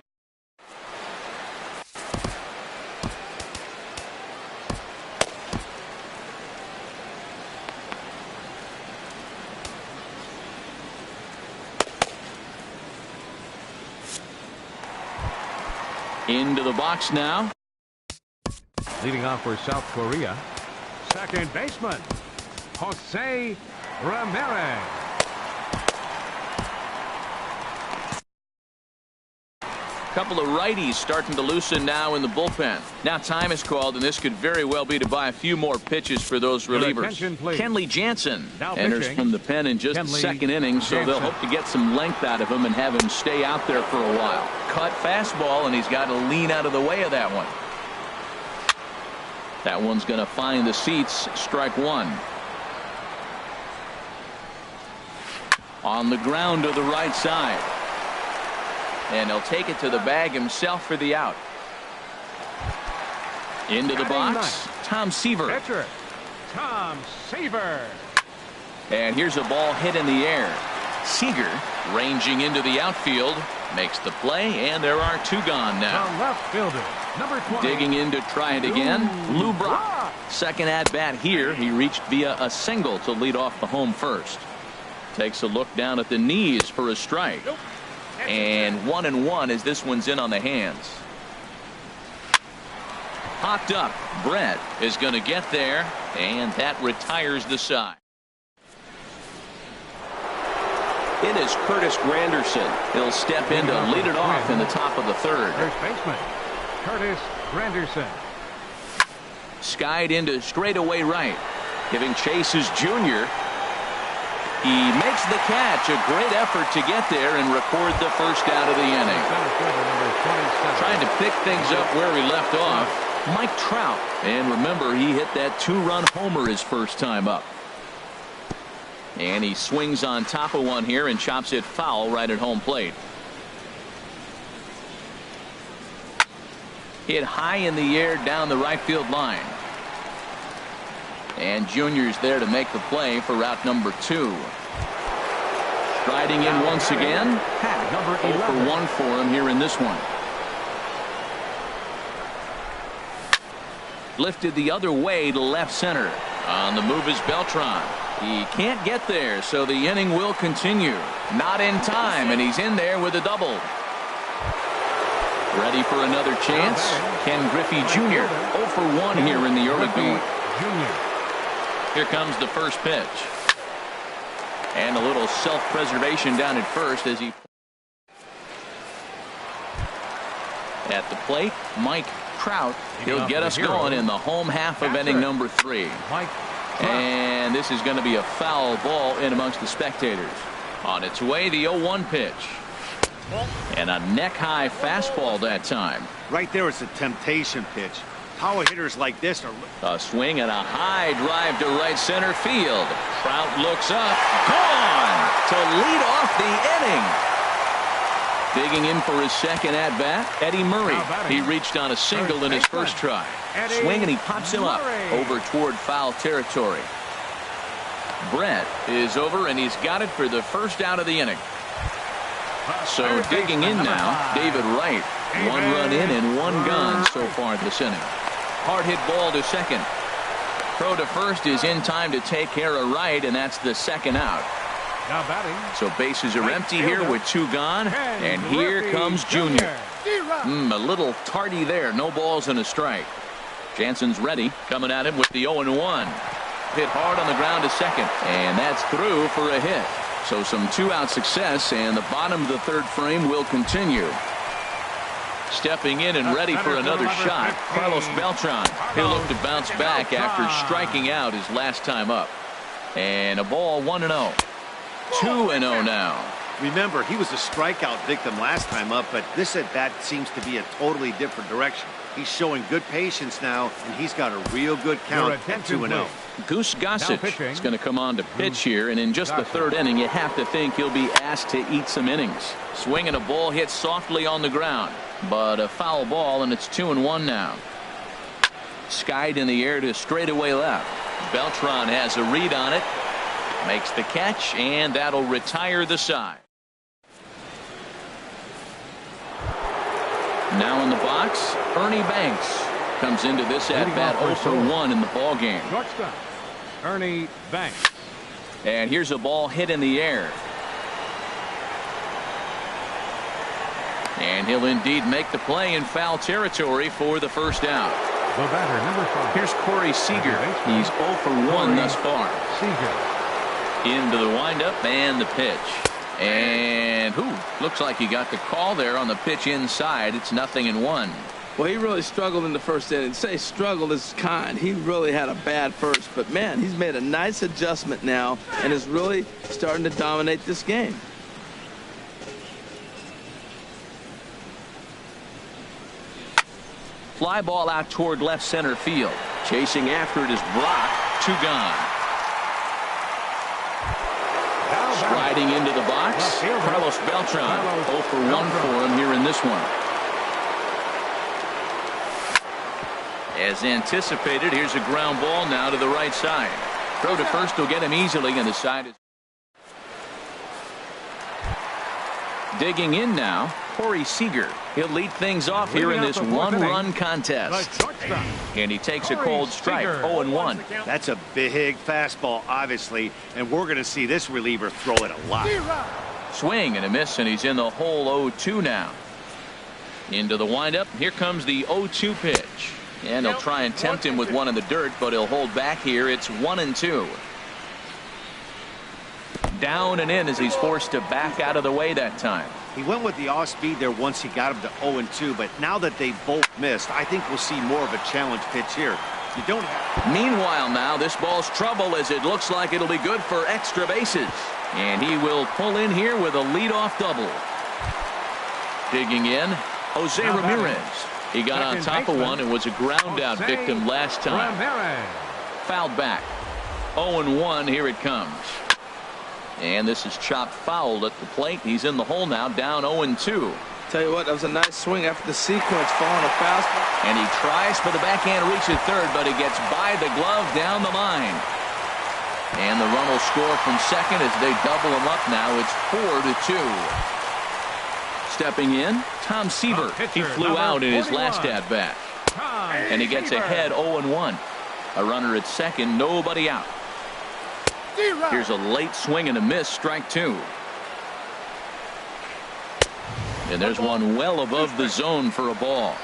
Into the box now. Leading off for South Korea, second baseman, Jose Ramirez. Couple of righties starting to loosen now in the bullpen. Now time is called, and this could very well be to buy a few more pitches for those relievers. Kenley Jansen enters from the pen in just the second inning, so they'll hope to get some length out of him and have him stay out there for a while. Cut fastball, and he's got to lean out of the way of that one. That one's going to find the seats. Strike 1. On the ground to the right side. And he'll take it to the bag himself for the out. Into the box, Tom Seaver. Pitcher, Tom Seaver. And here's a ball hit in the air. Seager ranging into the outfield, makes the play, and there are 2 gone now. The left fielder, number 20. Digging in to try it again, Lou Brock. Second at bat here. He reached via a single to lead off the home first. Takes a look down at the knees for a strike. And 1-1 as this one's in on the hands. Popped up. Brett is going to get there, and that retires the side. It is Curtis Granderson. He'll step in to lead it off in the top of the third. First baseman, Curtis Granderson. Skied into straightaway right. Giving chase is Junior. He makes the catch. A great effort to get there and record the first out of the inning. Trying to pick things up where he left off, Mike Trout. And remember, he hit that 2-run homer his first time up. And he swings on top of one here and chops it foul right at home plate. Hit high in the air down the right field line. And Junior's there to make the play for route number 2. Striding in once again. 0 for 1 for him here in this one. Lifted the other way to left center. On the move is Beltran. He can't get there, so the inning will continue. Not in time, and he's in there with a double. Ready for another chance. Ken Griffey Jr. 0 for 1 here in the early going. Here comes the first pitch. And a little self-preservation down at first as he... At the plate, Mike Trout. He'll get us going in the home half of inning number 3. And this is going to be a foul ball in amongst the spectators. On its way, the 0-1 pitch. And a neck-high fastball that time. Right there, it's a temptation pitch. Power hitters like this are... A swing and a high drive to right center field. Trout looks up. Gone to lead off the inning. Digging in for his second at-bat, Eddie Murray. He reached on a single in his first try. Swing and he pops him up over toward foul territory. Brett is over, and he's got it for the first out of the inning. So digging in now, David Wright. 1 run in and 1 gone so far this inning. Hard hit ball to second. Throw to first is in time to take care of Wright, and that's the second out. Now batting. So bases are empty here with 2 gone, and here comes Junior. A little tardy there. No balls and a strike. Jansen's ready, coming at him with the 0-1. Hit hard on the ground to second, and that's through for a hit. So some 2-out success, and the bottom of the 3rd frame will continue. Stepping in and ready for another shot, Carlos Beltran. He'll look to bounce back after striking out his last time up. And a ball 1-0. 2-0 now. Remember, he was a strikeout victim last time up, but this at bat seems to be a totally different direction. He's showing good patience now, and he's got a real good count at 2-0. Goose Gossage is going to come on to pitch here, and in just the 3rd inning, you have to think he'll be asked to eat some innings. Swinging a ball hit softly on the ground, but a foul ball, and it's 2-1 now. Skied in the air to straightaway left. Beltran has a read on it, makes the catch, and that'll retire the side. Now in the box, Ernie Banks comes into this at-bat 0-for-1 in the ball game. Shortstop, Ernie Banks. And here's a ball hit in the air. And he'll indeed make the play in foul territory for the first out. The batter, number 5. Here's Corey Seager. He's 0-for-1 thus far. Seager. Into the windup and the pitch. And looks like he got the call there on the pitch inside. It's 0-1. Well, he really struggled in the first inning. Say struggled is kind. He really had a bad first. But, man, he's made a nice adjustment now and is really starting to dominate this game. Fly ball out toward left center field. Chasing after it is Brock. 2 gone. Striding into the box, Carlos Beltran. 0-for-1 for him here in this one. As anticipated, here's a ground ball now to the right side. Throw to first will get him easily, and the side is digging in now. Corey Seager. He'll lead things off here in this 1-run contest. And he takes a cold strike. 0-1. That's a big fastball, obviously, and we're going to see this reliever throw it a lot. Swing and a miss, and he's in the hole 0-2 now. Into the windup. Here comes the 0-2 pitch. And he'll try and tempt him with one in the dirt, but he'll hold back here. It's 1-2. Down and in as he's forced to back out of the way that time. He went with the off speed there once he got him to 0-2, but now that they both missed, I think we'll see more of a challenge pitch here. You don't have. Meanwhile, now this ball's trouble as it looks like it'll be good for extra bases. And he will pull in here with a leadoff double. Digging in, Jose Ramirez. He got on top of one and was a ground out victim last time. Fouled back. 0-1, here it comes. And this is chopped foul at the plate. He's in the hole now, down 0-2. Tell you what, that was a nice swing after the sequence, falling a fastball. And he tries for the backhand reach at third, but he gets by the glove down the line. And the run will score from second as they double him up now. It's 4-2. Stepping in, Tom Seaver. He flew out in his last at-bat. And he gets ahead 0-1. A runner at second, nobody out. Here's a late swing and a miss, strike 2. And there's one well above the zone for a ball.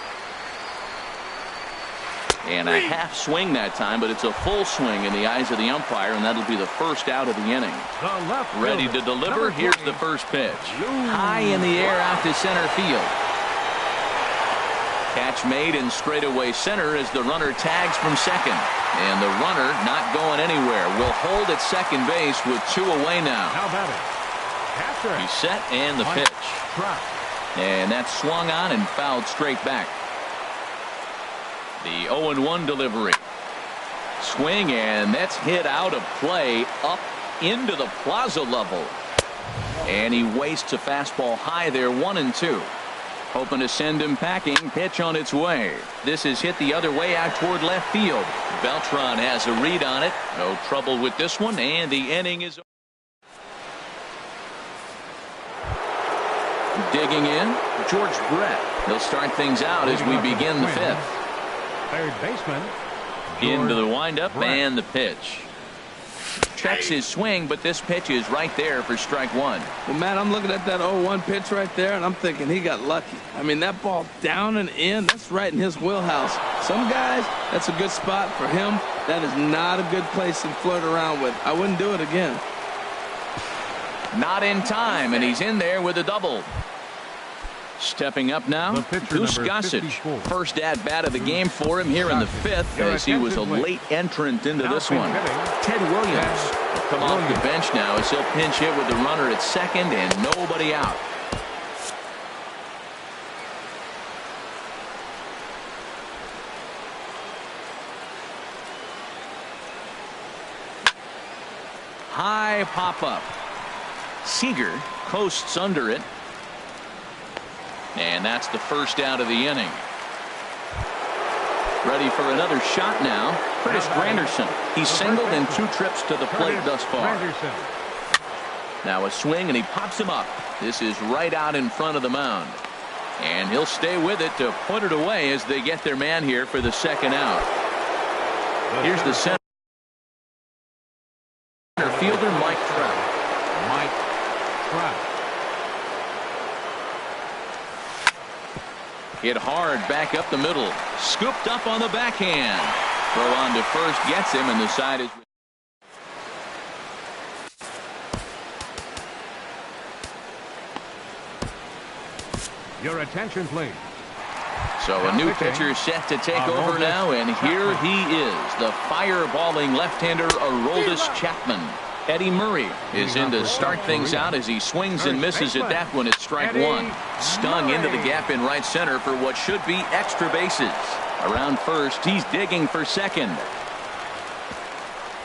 And a half swing that time, but it's a full swing in the eyes of the umpire, and that'll be the first out of the inning. Ready to deliver. Here's the first pitch. High in the air out to center field. Catch made in straightaway center as the runner tags from second. And the runner not going anywhere. Will hold at second base with 2 away now. He's set and the pitch. And that's swung on and fouled straight back. The 0-1 delivery. Swing, and that's hit out of play up into the plaza level. And he wastes a fastball high there, 1-2. Hoping to send him packing. Pitch on its way. This is hit the other way out toward left field. Beltran has a read on it. No trouble with this one, and the inning is digging in. George Brett. He'll start things out as we begin the fifth. Third baseman. Into the windup and the pitch. Checks his swing, but this pitch is right there for strike one. Well, Matt, I'm looking at that 0-1 pitch right there, and I'm thinking he got lucky. I mean, that ball down and in, that's right in his wheelhouse. Some guys, that's a good spot. For him, that is not a good place to flirt around with. I wouldn't do it again. Not in time, and he's in there with a double. Stepping up now, Goose Gossage. First at-bat of the game for him here in the fifth, as he was a late entrant into this one. Ted Williams will come off the bench now as he'll pinch hit with the runner at second and nobody out. High pop-up. Seager coasts under it. And that's the first out of the inning. Ready for another shot now. Curtis Granderson. He's singled in 2 trips to the plate thus far. Now a swing, and he pops him up. This is right out in front of the mound. And he'll stay with it to put it away as they get their man here for the second out. Here's the center fielder, Mike Trout. Hit hard back up the middle. Scooped up on the backhand. Throw on to first gets him, and the side is. Your attention, please. So a new pitcher set to take over now, and here he is, the fireballing left-hander Aroldis Chapman. Eddie Murray is in to start things out as he swings and misses at that one at strike one. Stung into the gap in right center for what should be extra bases. Around first, he's digging for second.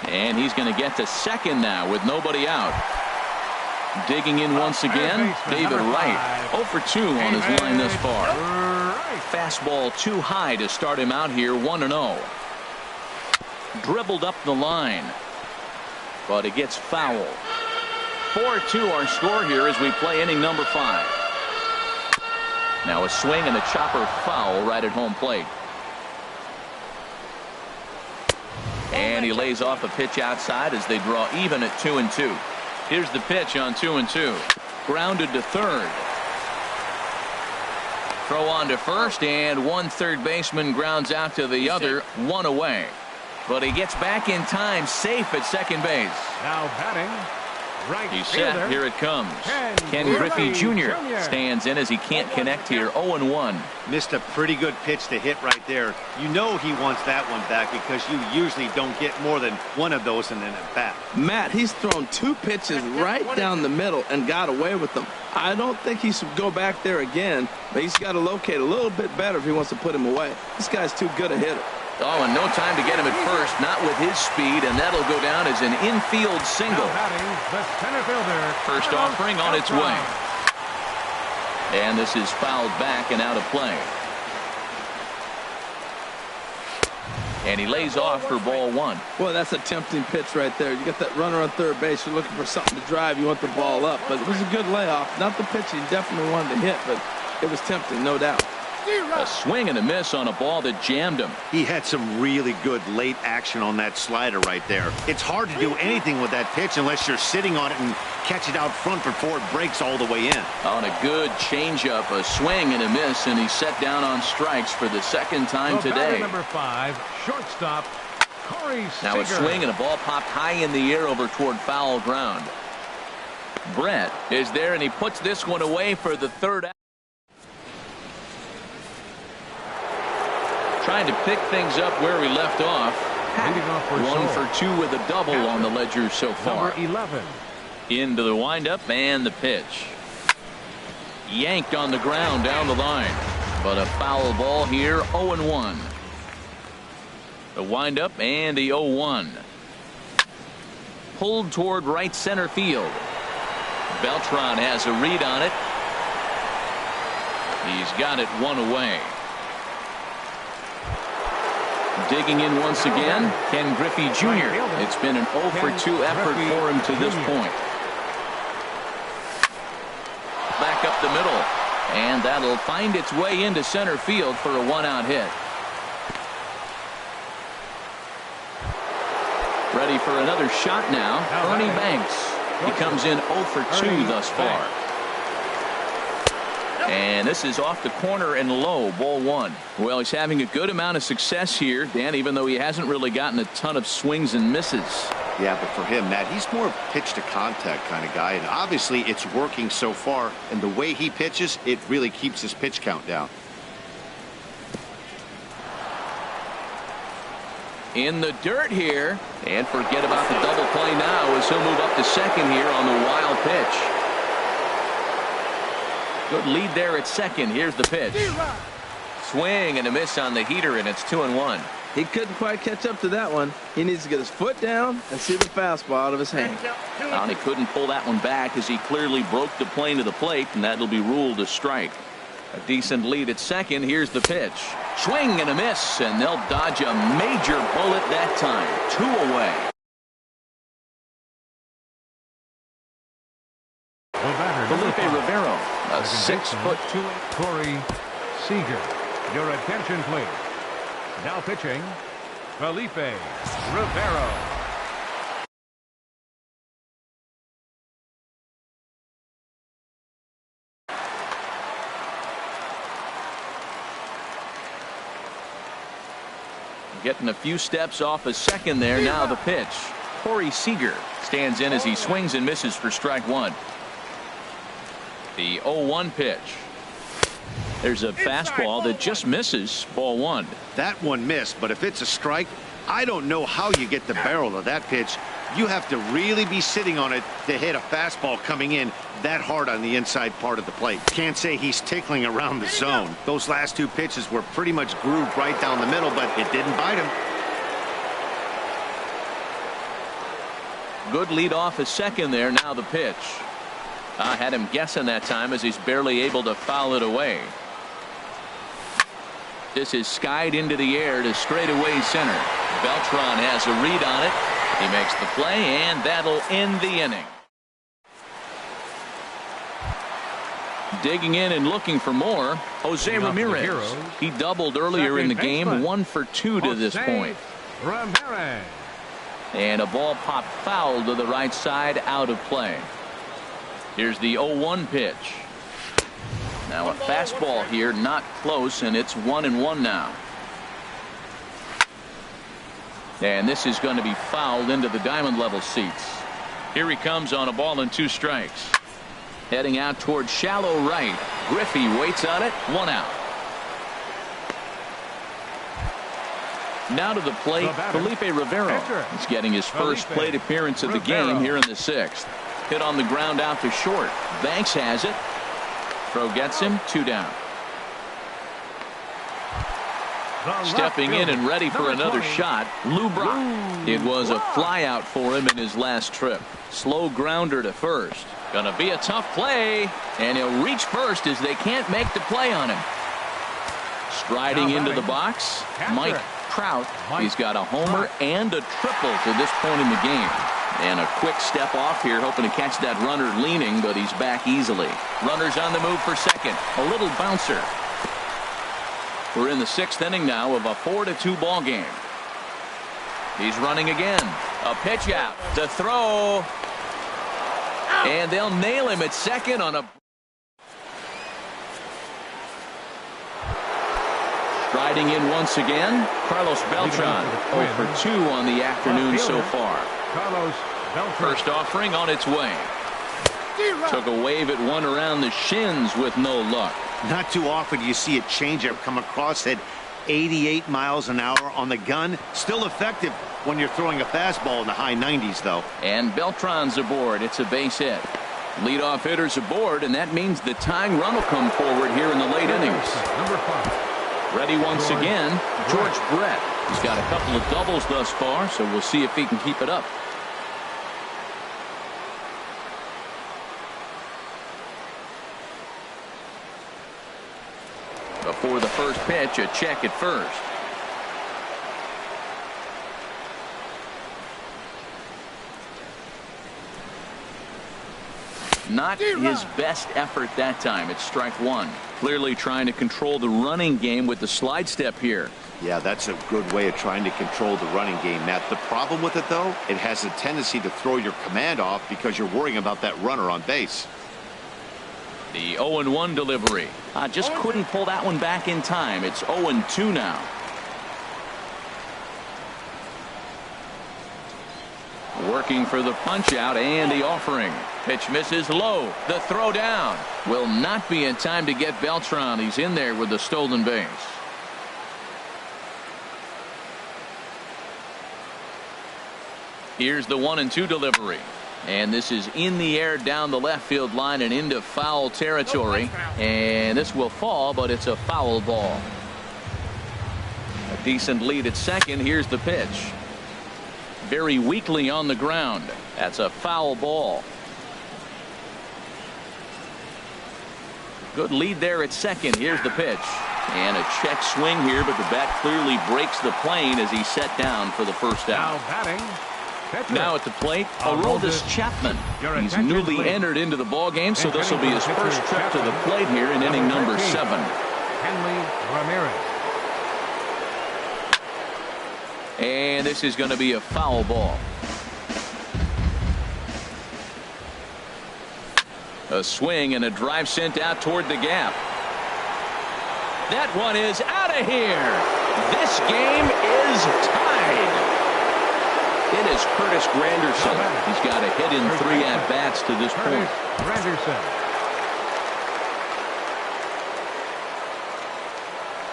And he's going to get to second now with nobody out. Digging in once again, David Wright. 0 for 2 on his line thus far. Fastball too high to start him out here, 1-0. Dribbled up the line, but it gets foul. 4-2 our score here as we play inning number 5. Now a swing and a chopper foul right at home plate. And he lays off a pitch outside as they draw even at 2-2. Here's the pitch on 2-2. Grounded to third. Throw on to first, and one third baseman grounds out to the other, one away. But he gets back in time, safe at second base. Now batting, right He's fielder, set. Here it comes. Ken Griffey Jr. stands in as he can't connect here. 0-1. Missed a pretty good pitch to hit right there. You know he wants that one back because you usually don't get more than one of those in an at-bat. Matt, he's thrown 2 pitches right down the middle and got away with them. I don't think he should go back there again, but he's got to locate a little bit better if he wants to put him away. This guy's too good a hitter. Oh, and no time to get him at first, not with his speed, and that'll go down as an infield single. now batting, the center fielder, First offering on its way. And this is fouled back and out of play. And he lays off for ball 1. Boy, that's a tempting pitch right there. You got that runner on third base. You're looking for something to drive. You want the ball up. But it was a good layoff. Not the pitch he definitely wanted to hit, but it was tempting, no doubt. A swing and a miss on a ball that jammed him. He had some really good late action on that slider right there. It's hard to do anything with that pitch unless you're sitting on it and catch it out front before it breaks all the way in. On a good changeup, a swing and a miss, and he's set down on strikes for the second time today. Number 5, shortstop, Corey Seager. Now a swing and a ball popped high in the air over toward foul ground. Brett is there, and he puts this one away for the third out. Trying to pick things up where we left off. 1 for 2 with a double on the ledger so far. Number 11. Into the windup and the pitch. Yanked on the ground down the line. But a foul ball here, 0-1. The windup and the 0-1. Pulled toward right center field. Beltran has a read on it. He's got it one away. Digging in once again, Ken Griffey Jr. It's been an 0 for 2 effort for him to this point. Back up the middle, and that'll find its way into center field for a one-out hit. Ready for another shot now, Ernie Banks. He comes in 0 for 2 thus far. And this is off the corner and low, ball 1. Well, he's having a good amount of success here, Dan, even though he hasn't really gotten a ton of swings and misses. Yeah, but for him, Matt, he's more pitch to contact kind of guy, and obviously it's working so far, and the way he pitches, it really keeps his pitch count down. In the dirt here, and forget about the double play now as he'll move up to second here on the wild pitch. Good lead there at second. Here's the pitch. Swing and a miss on the heater, and it's 2-1. He couldn't quite catch up to that one. He needs to get his foot down and see the fastball out of his hand. Well, he couldn't pull that one back as he clearly broke the plane to the plate, and that'll be ruled a strike. A decent lead at second. Here's the pitch. Swing and a miss, and they'll dodge a major bullet that time. 2 away. Felipe Rivero, a 6'2" Corey Seager. Your attention, please. Now pitching, Felipe Rivero. Getting a few steps off a second there. Now the pitch. Corey Seager stands in as he swings and misses for strike 1. The 0-1 pitch. There's a fastball that just misses, ball 1. That one missed, but if it's a strike, I don't know how you get the barrel of that pitch. You have to really be sitting on it to hit a fastball coming in that hard on the inside part of the plate. Can't say he's tickling around the zone. Those last 2 pitches were pretty much grooved right down the middle, but it didn't bite him. Good lead off a second there. Now the pitch. I had him guessing that time as he's barely able to foul it away. This is skied into the air to straightaway center. Beltran has a read on it. He makes the play, and that'll end the inning. Digging in and looking for more, Jose Ramirez. He doubled earlier in the game, 1 for 2 to this point. Ramirez. And a ball popped foul to the right side, out of play. Here's the 0-1 pitch. Now a fastball here, not close, and it's 1-1 now. And this is going to be fouled into the diamond level seats. Here he comes on a ball and 2 strikes. Heading out towards shallow right. Griffey waits on it. 1 out. Now to the plate, Felipe Rivero. He's getting his first plate appearance of the game here in the 6th. Hit on the ground out to short. Banks has it. Throw gets him. 2 down. Stepping in and ready for another shot, Lou Brock. It was a fly out for him in his last trip. Slow grounder to first. Gonna be a tough play, and he'll reach first as they can't make the play on him. Striding into the box, Mike Trout. He's got a homer and a triple to this point in the game. And a quick step off here, hoping to catch that runner leaning, but he's back easily. Runners on the move for second. A little bouncer. We're in the 6th inning now of a 4-2 ball game. He's running again. A pitch out. The throw. And they'll nail him at second on a... Striding in once again, Carlos Beltran. 0 for 2 on the afternoon so far. First offering on its way. Took a wave at one around the shins with no luck. Not too often do you see a changeup come across at 88 miles an hour on the gun. Still effective when you're throwing a fastball in the high 90s, though. And Beltran's aboard. It's a base hit. Leadoff hitter's aboard, and that means the tying run will come forward here in the late innings. Number 5. Ready once again, George Brett. He's got a couple of doubles thus far, so we'll see if he can keep it up. Before the first pitch, a check at first. Not his best effort that time. It's strike one. Clearly trying to control the running game with the slide step here. Yeah, that's a good way of trying to control the running game, Matt. The problem with it, though, it has a tendency to throw your command off because you're worrying about that runner on base. The 0-1 delivery. Just couldn't pull that one back in time. It's 0-2 now. Working for the punch out and the offering. Pitch misses low. The throw down will not be in time to get Beltran. He's in there with the stolen base. Here's the 1-2 delivery. And this is in the air down the left field line and into foul territory. And this will fall, but it's a foul ball. A decent lead at second. Here's the pitch. Very weakly on the ground. That's a foul ball. Good lead there at second. Here's the pitch. And a check swing here, but the bat clearly breaks the plane as he's set down for the first out. Now batting. Now at the plate, Aroldis Chapman. He's newly entered into the ball game, so this will be his first trip to the plate here in inning number 7. Henley Ramirez. And this is going to be a foul ball. A swing and a drive sent out toward the gap. That one is out of here. This game is tied. It is Curtis Granderson. He's got a hit in 3 at-bats to this point. Granderson.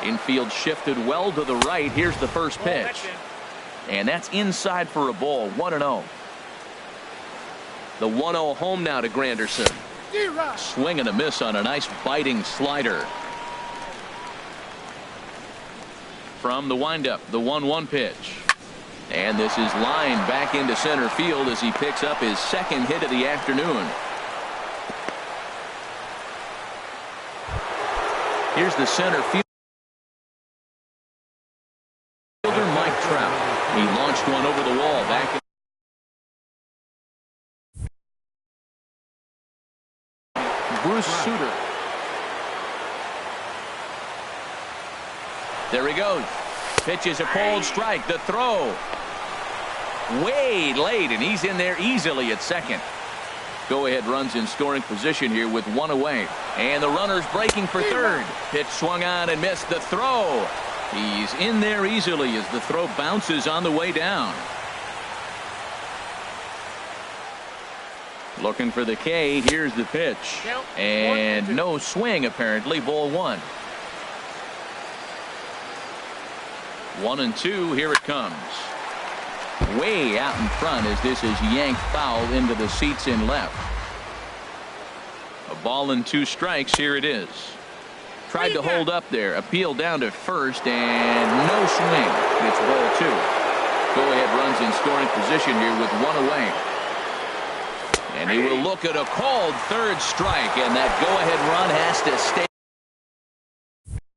Infield shifted well to the right. Here's the first pitch. And that's inside for a ball. 1-0. The 1-0 home now to Granderson. Swing and a miss on a nice biting slider. From the windup, the 1-1 pitch. And this is lined back into center field as he picks up his second hit of the afternoon. Here's the center fielder, Mike Trout. He launched one over the wall back. Bruce Sutter. There he goes. Pitches a cold strike. The throw. Way late, and he's in there easily at second. Go-ahead runs in scoring position here with 1 away. And the runner's breaking for third. Pitch swung on and missed. The throw. He's in there easily as the throw bounces on the way down. Looking for the K. Here's the pitch. And no swing, apparently. Ball 1. 1-2. Here it comes. Way out in front as this is yanked foul into the seats in left. A ball and 2 strikes. Here it is. Tried to hold up there. Appeal down to first and no swing. It's ball 2. Go-ahead runs in scoring position here with 1 away. And he will look at a called third strike, and that go-ahead run has to stay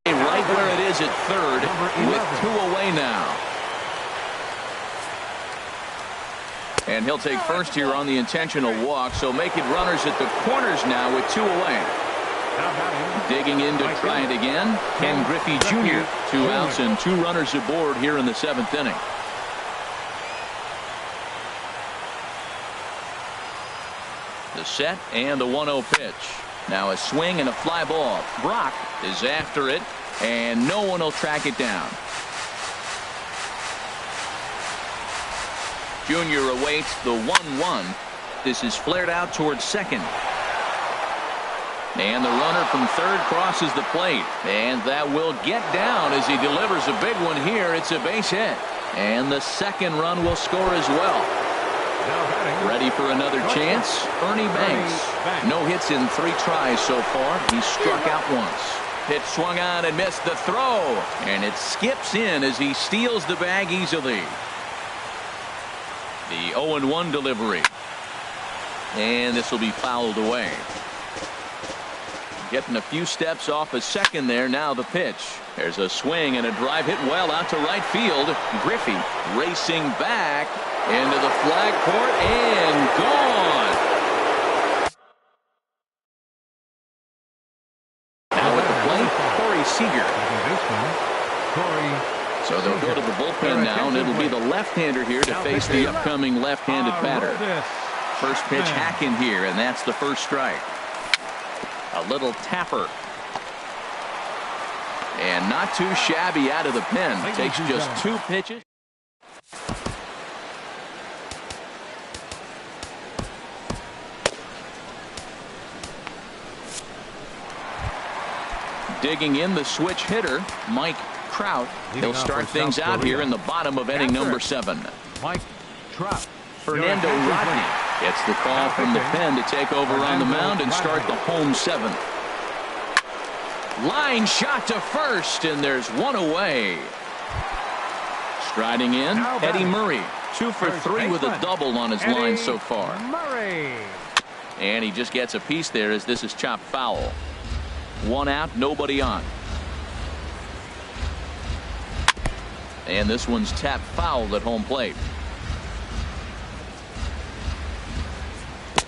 right where it is at third with 2 away now. And he'll take first here on the intentional walk, so make it runners at the corners now with 2 away. Digging in to try it again, Ken Griffey Jr. 2 outs and 2 runners aboard here in the 7th inning. The set and the 1-0 pitch. Now a swing and a fly ball. Brock is after it, and no one will track it down. Junior awaits the 1-1. This is flared out towards second. And the runner from third crosses the plate. And that will get down as he delivers a big one here. It's a base hit. And the second run will score as well. Ready for another chance? Ernie Banks. No hits in 3 tries so far. He struck out once. Pitch swung on and missed the throw. And it skips in as he steals the bag easily. The 0-1 delivery. And this will be fouled away. Getting a few steps off a second there. Now the pitch. There's a swing and a drive hit well out to right field. Griffey racing back into the flag court and gone. Now at the plate, Corey Seager. So they'll go to the bullpen now, and it'll be the left-hander here to face the upcoming left-handed batter. First pitch hacking here, and that's the first strike. A little tapper. And not too shabby out of the pen. Takes just 2 pitches. Digging in the switch hitter, Mike Trout. He'll start things out here in the bottom of inning number 7. Mike Trout. Fernando Rodney gets the call from the pen to take over on the mound and start the home 7th. Line shot to first, and there's one away. Striding in, Eddie Murray. 2 for 3 with a double on his line so far. And he just gets a piece there as this is chopped foul. 1 out, nobody on. And this one's tapped foul at home plate.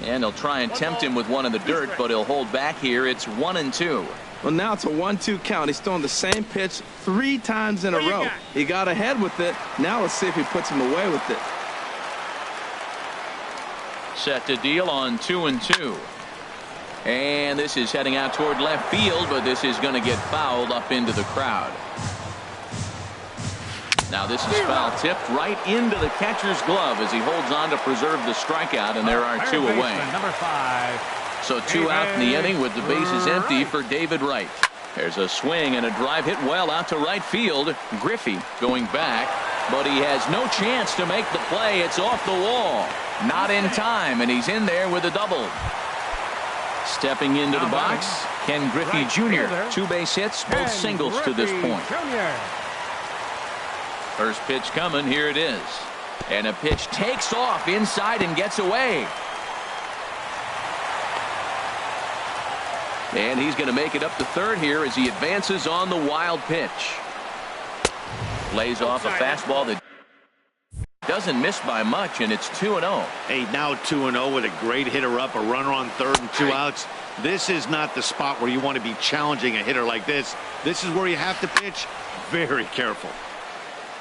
And he'll try and tempt him with one in the dirt, but he'll hold back here. It's 1-2. Well, now it's a 1-2 count. He's throwing the same pitch 3 times in a row. He got ahead with it. Now let's see if he puts him away with it. Set to deal on 2-2. And this is heading out toward left field, but this is going to get fouled up into the crowd. Now this is foul tipped right into the catcher's glove as he holds on to preserve the strikeout, and there are 2 away. Number 5. So 2 out in the inning with the bases empty for David Wright. There's a swing and a drive hit well out to right field. Griffey going back, but he has no chance to make the play. It's off the wall. Not in time, and he's in there with a double. Stepping into the box, Ken Griffey Jr. 2 base hits, both singles to this point. First pitch coming, here it is. And a pitch takes off inside and gets away. And he's going to make it up to third here as he advances on the wild pitch. Lays off a fastball that doesn't miss by much, and it's 2-0. Hey, now 2-0 with a great hitter up, a runner on third and 2 outs. This is not the spot where you want to be challenging a hitter like this. This is where you have to pitch very careful.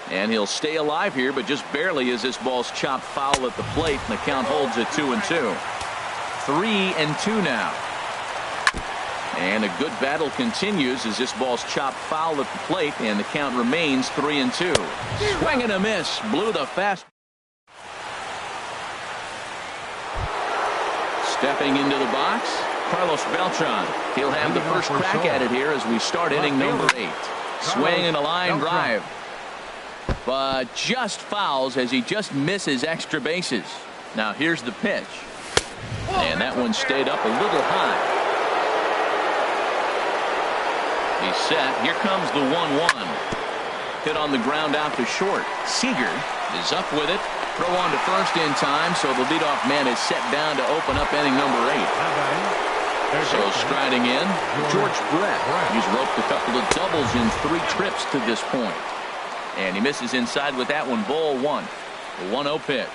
And he'll stay alive here, but just barely as this ball's chopped foul at the plate, and the count holds at 2-2. 3-2 now. And a good battle continues as this ball's chopped foul at the plate, and the count remains 3-2. Swing and a miss. Blew the fast. Stepping into the box, Carlos Beltran. He'll have the first crack at it here as we start inning number 8. Swing and a line drive. But just fouls as he just misses extra bases. Now here's the pitch. And that one stayed up a little high. He's set. Here comes the 1-1. Hit on the ground out to short. Seager is up with it. Throw on to first in time, so the leadoff man is set down to open up inning number 8. So striding in, George Brett. He's roped a couple of doubles in 3 trips to this point. And he misses inside with that one. Ball 1. The 1-0 pitch.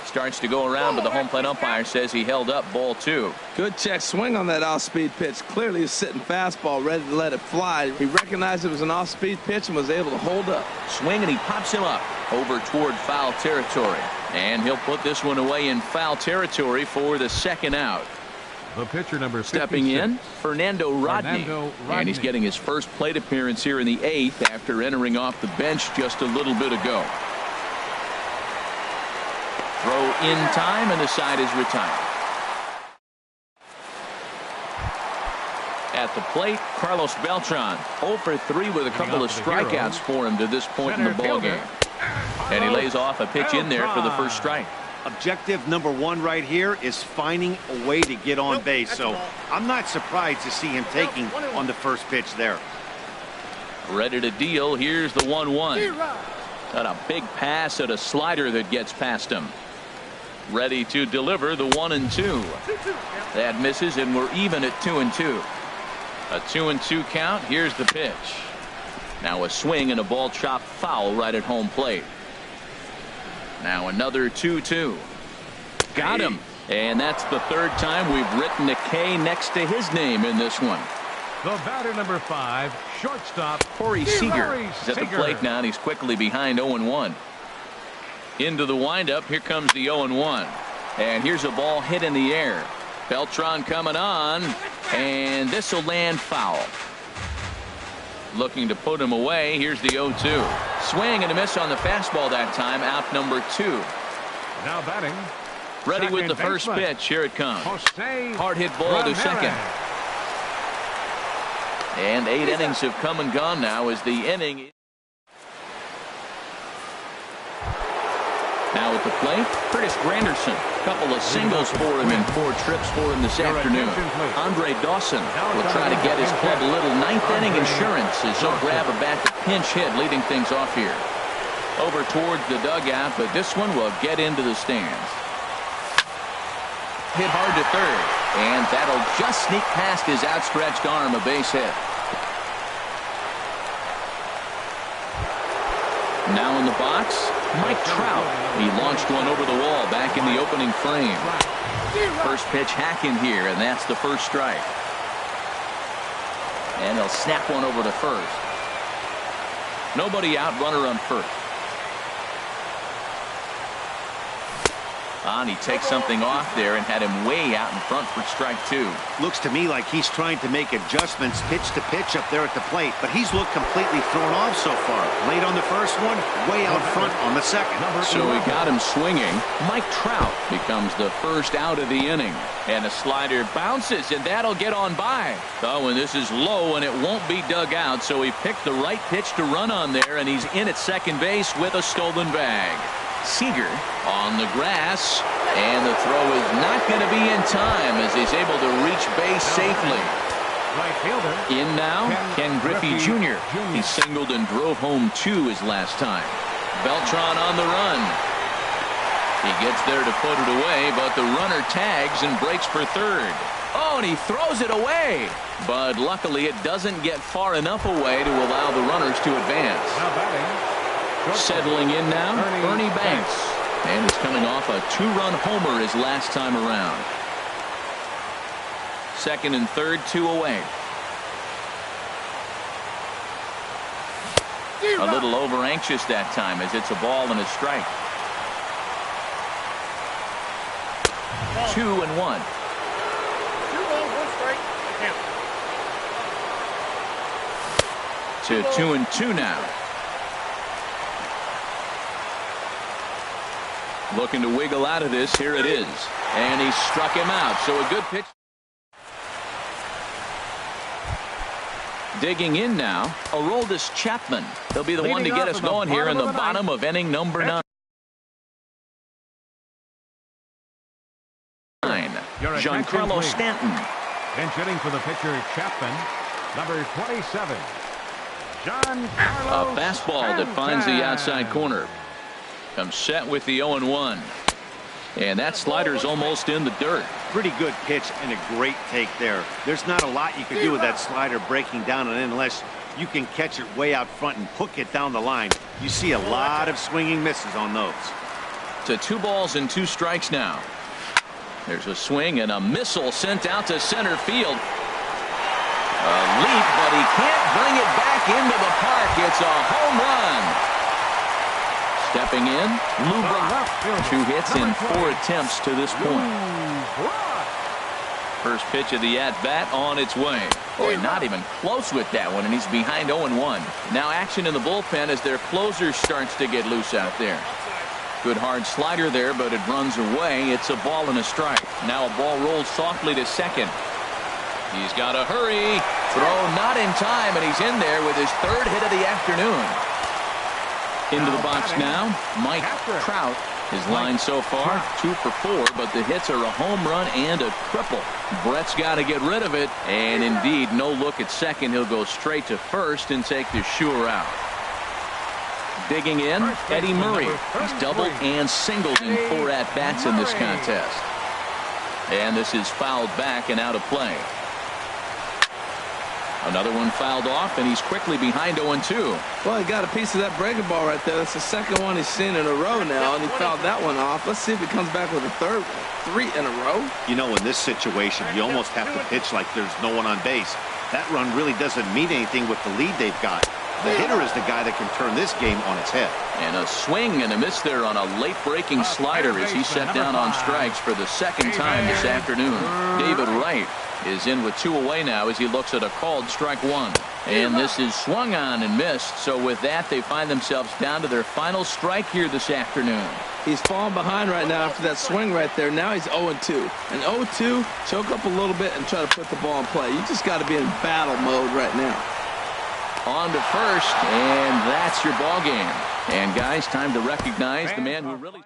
Starts to go around, but the home plate umpire says he held up. Ball 2. Good check swing on that off-speed pitch. Clearly a sitting fastball ready to let it fly. He recognized it was an off-speed pitch and was able to hold up. Swing, and he pops him up over toward foul territory. And he'll put this one away in foul territory for the 2nd out. The pitcher number 56. Stepping in, Fernando Rodney. And he's getting his first plate appearance here in the 8th after entering off the bench just a little bit ago. Throw in time, and the side is retired. At the plate, Carlos Beltran. 0 for 3 with a couple of strikeouts for him to this point in the ballgame. And he lays off a pitch in there for the first strike. Objective number 1 right here is finding a way to get on base. So I'm not surprised to see him taking on the first pitch there. Ready to deal. Here's the 1-1. Got a big pass at a slider that gets past him. Ready to deliver the 1-2. That misses, and we're even at 2-2. A 2-2 count. Here's the pitch. Now a swing and a ball chopped foul right at home plate. Now another 2-2. Got him. And that's the third time we've written a K next to his name in this one. The batter, number 5, shortstop Corey Seager is at the plate now, and he's quickly behind 0-1. Into the windup. Here comes the 0-1. And here's a ball hit in the air. Beltran coming on, and this will land foul. Looking to put him away. Here's the 0-2. Swing and a miss on the fastball that time. Out number 2. Now batting. Ready with the first pitch. Here it comes. Hard hit ball to second. And 8 innings have come and gone now as the inning. Now at the plate, Curtis Granderson. A couple of singles for him and 4 trips for him this afternoon. Andre Dawson will try to get his club a little ninth-inning insurance as he'll grab a bat to pinch hit, leading things off here. Over towards the dugout, but this one will get into the stands. Hit hard to third, and that'll just sneak past his outstretched arm, a base hit. Now in the box, Mike Trout. He launched one over the wall back in the opening frame. First pitch hacking here, and that's the first strike. And he'll snap one over to first. Nobody out, runner on first. And he takes something off there and had him way out in front for strike 2. Looks to me like he's trying to make adjustments pitch to pitch up there at the plate, but he's looked completely thrown off so far. Late on the first one, way out front on the second. So he got him swinging. Mike Trout becomes the first out of the inning. And a slider bounces, and that'll get on by. Oh, and this is low, and it won't be dug out, so he picked the right pitch to run on there, and he's in at second base with a stolen bag. Seager on the grass, and the throw is not going to be in time as he's able to reach base safely. Right fielder. In now, Ken Griffey Jr. He singled and drove home 2 his last time. Beltran on the run. He gets there to put it away, but the runner tags and breaks for third. Oh, and he throws it away. But luckily it doesn't get far enough away to allow the runners to advance. Now batting. Settling in now, Ernie Banks. And he's coming off a 2-run homer his last time around. Second and third, 2 away. A little over anxious that time as it's a ball and a strike. 2-1. 2 balls, 1 strike. To 2-2 now. Looking to wiggle out of this. Here it is. And he struck him out. So a good pitch. Digging in now, Aroldis Chapman. He'll be the one to get us going here in the bottom of inning number 9. Giancarlo Stanton. Bench hitting for the pitcher Chapman, number 27. Giancarlo A fastball that finds the outside corner. Comes set with the 0-1. And that slider's almost in the dirt. Pretty good pitch and a great take there. There's not a lot you can do with that slider breaking down and in unless you can catch it way out front and hook it down the line. You see a lot of swinging misses on those. To 2 balls and 2 strikes now. There's a swing and a missile sent out to center field. A leap, but he can't bring it back into the park. It's a home run. Stepping in, Lou Brock. 2 hits in 4 attempts to this point. First pitch of the at-bat on its way. Boy, not even close with that one, and he's behind 0-1. Now action in the bullpen as their closer starts to get loose out there. Good hard slider there, but it runs away. It's a ball and a strike. Now a ball rolls softly to second. He's got to hurry. Throw not in time, and he's in there with his 3rd hit of the afternoon. Into the box now, Mike Trout. His line so far, 2 for 4, but the hits are a home run and a triple. Brett's got to get rid of it, and indeed, no look at second. He'll go straight to first and take the sure out. Digging in, Eddie Murray. He's doubled and singled in 4 at-bats in this contest. And this is fouled back and out of play. Another one fouled off, and he's quickly behind 0-2. Well, he got a piece of that breaking ball right there. That's the second one he's seen in a row now, and he fouled that one off. Let's see if he comes back with a third one. 3 in a row. You know, in this situation, you almost have to pitch like there's no one on base. That run really doesn't mean anything with the lead they've got. The hitter is the guy that can turn this game on its head. And a swing and a miss there on a late-breaking slider as he set down on strikes for the second time this afternoon. David Wright is in with 2 away now as he looks at a called strike 1. And this is swung on and missed. So with that, they find themselves down to their final strike here this afternoon. He's falling behind right now after that swing right there. Now he's 0-2. And 0-2, choke up a little bit and try to put the ball in play. You just got to be in battle mode right now. On to first, and that's your ball game. And guys, time to recognize the man who really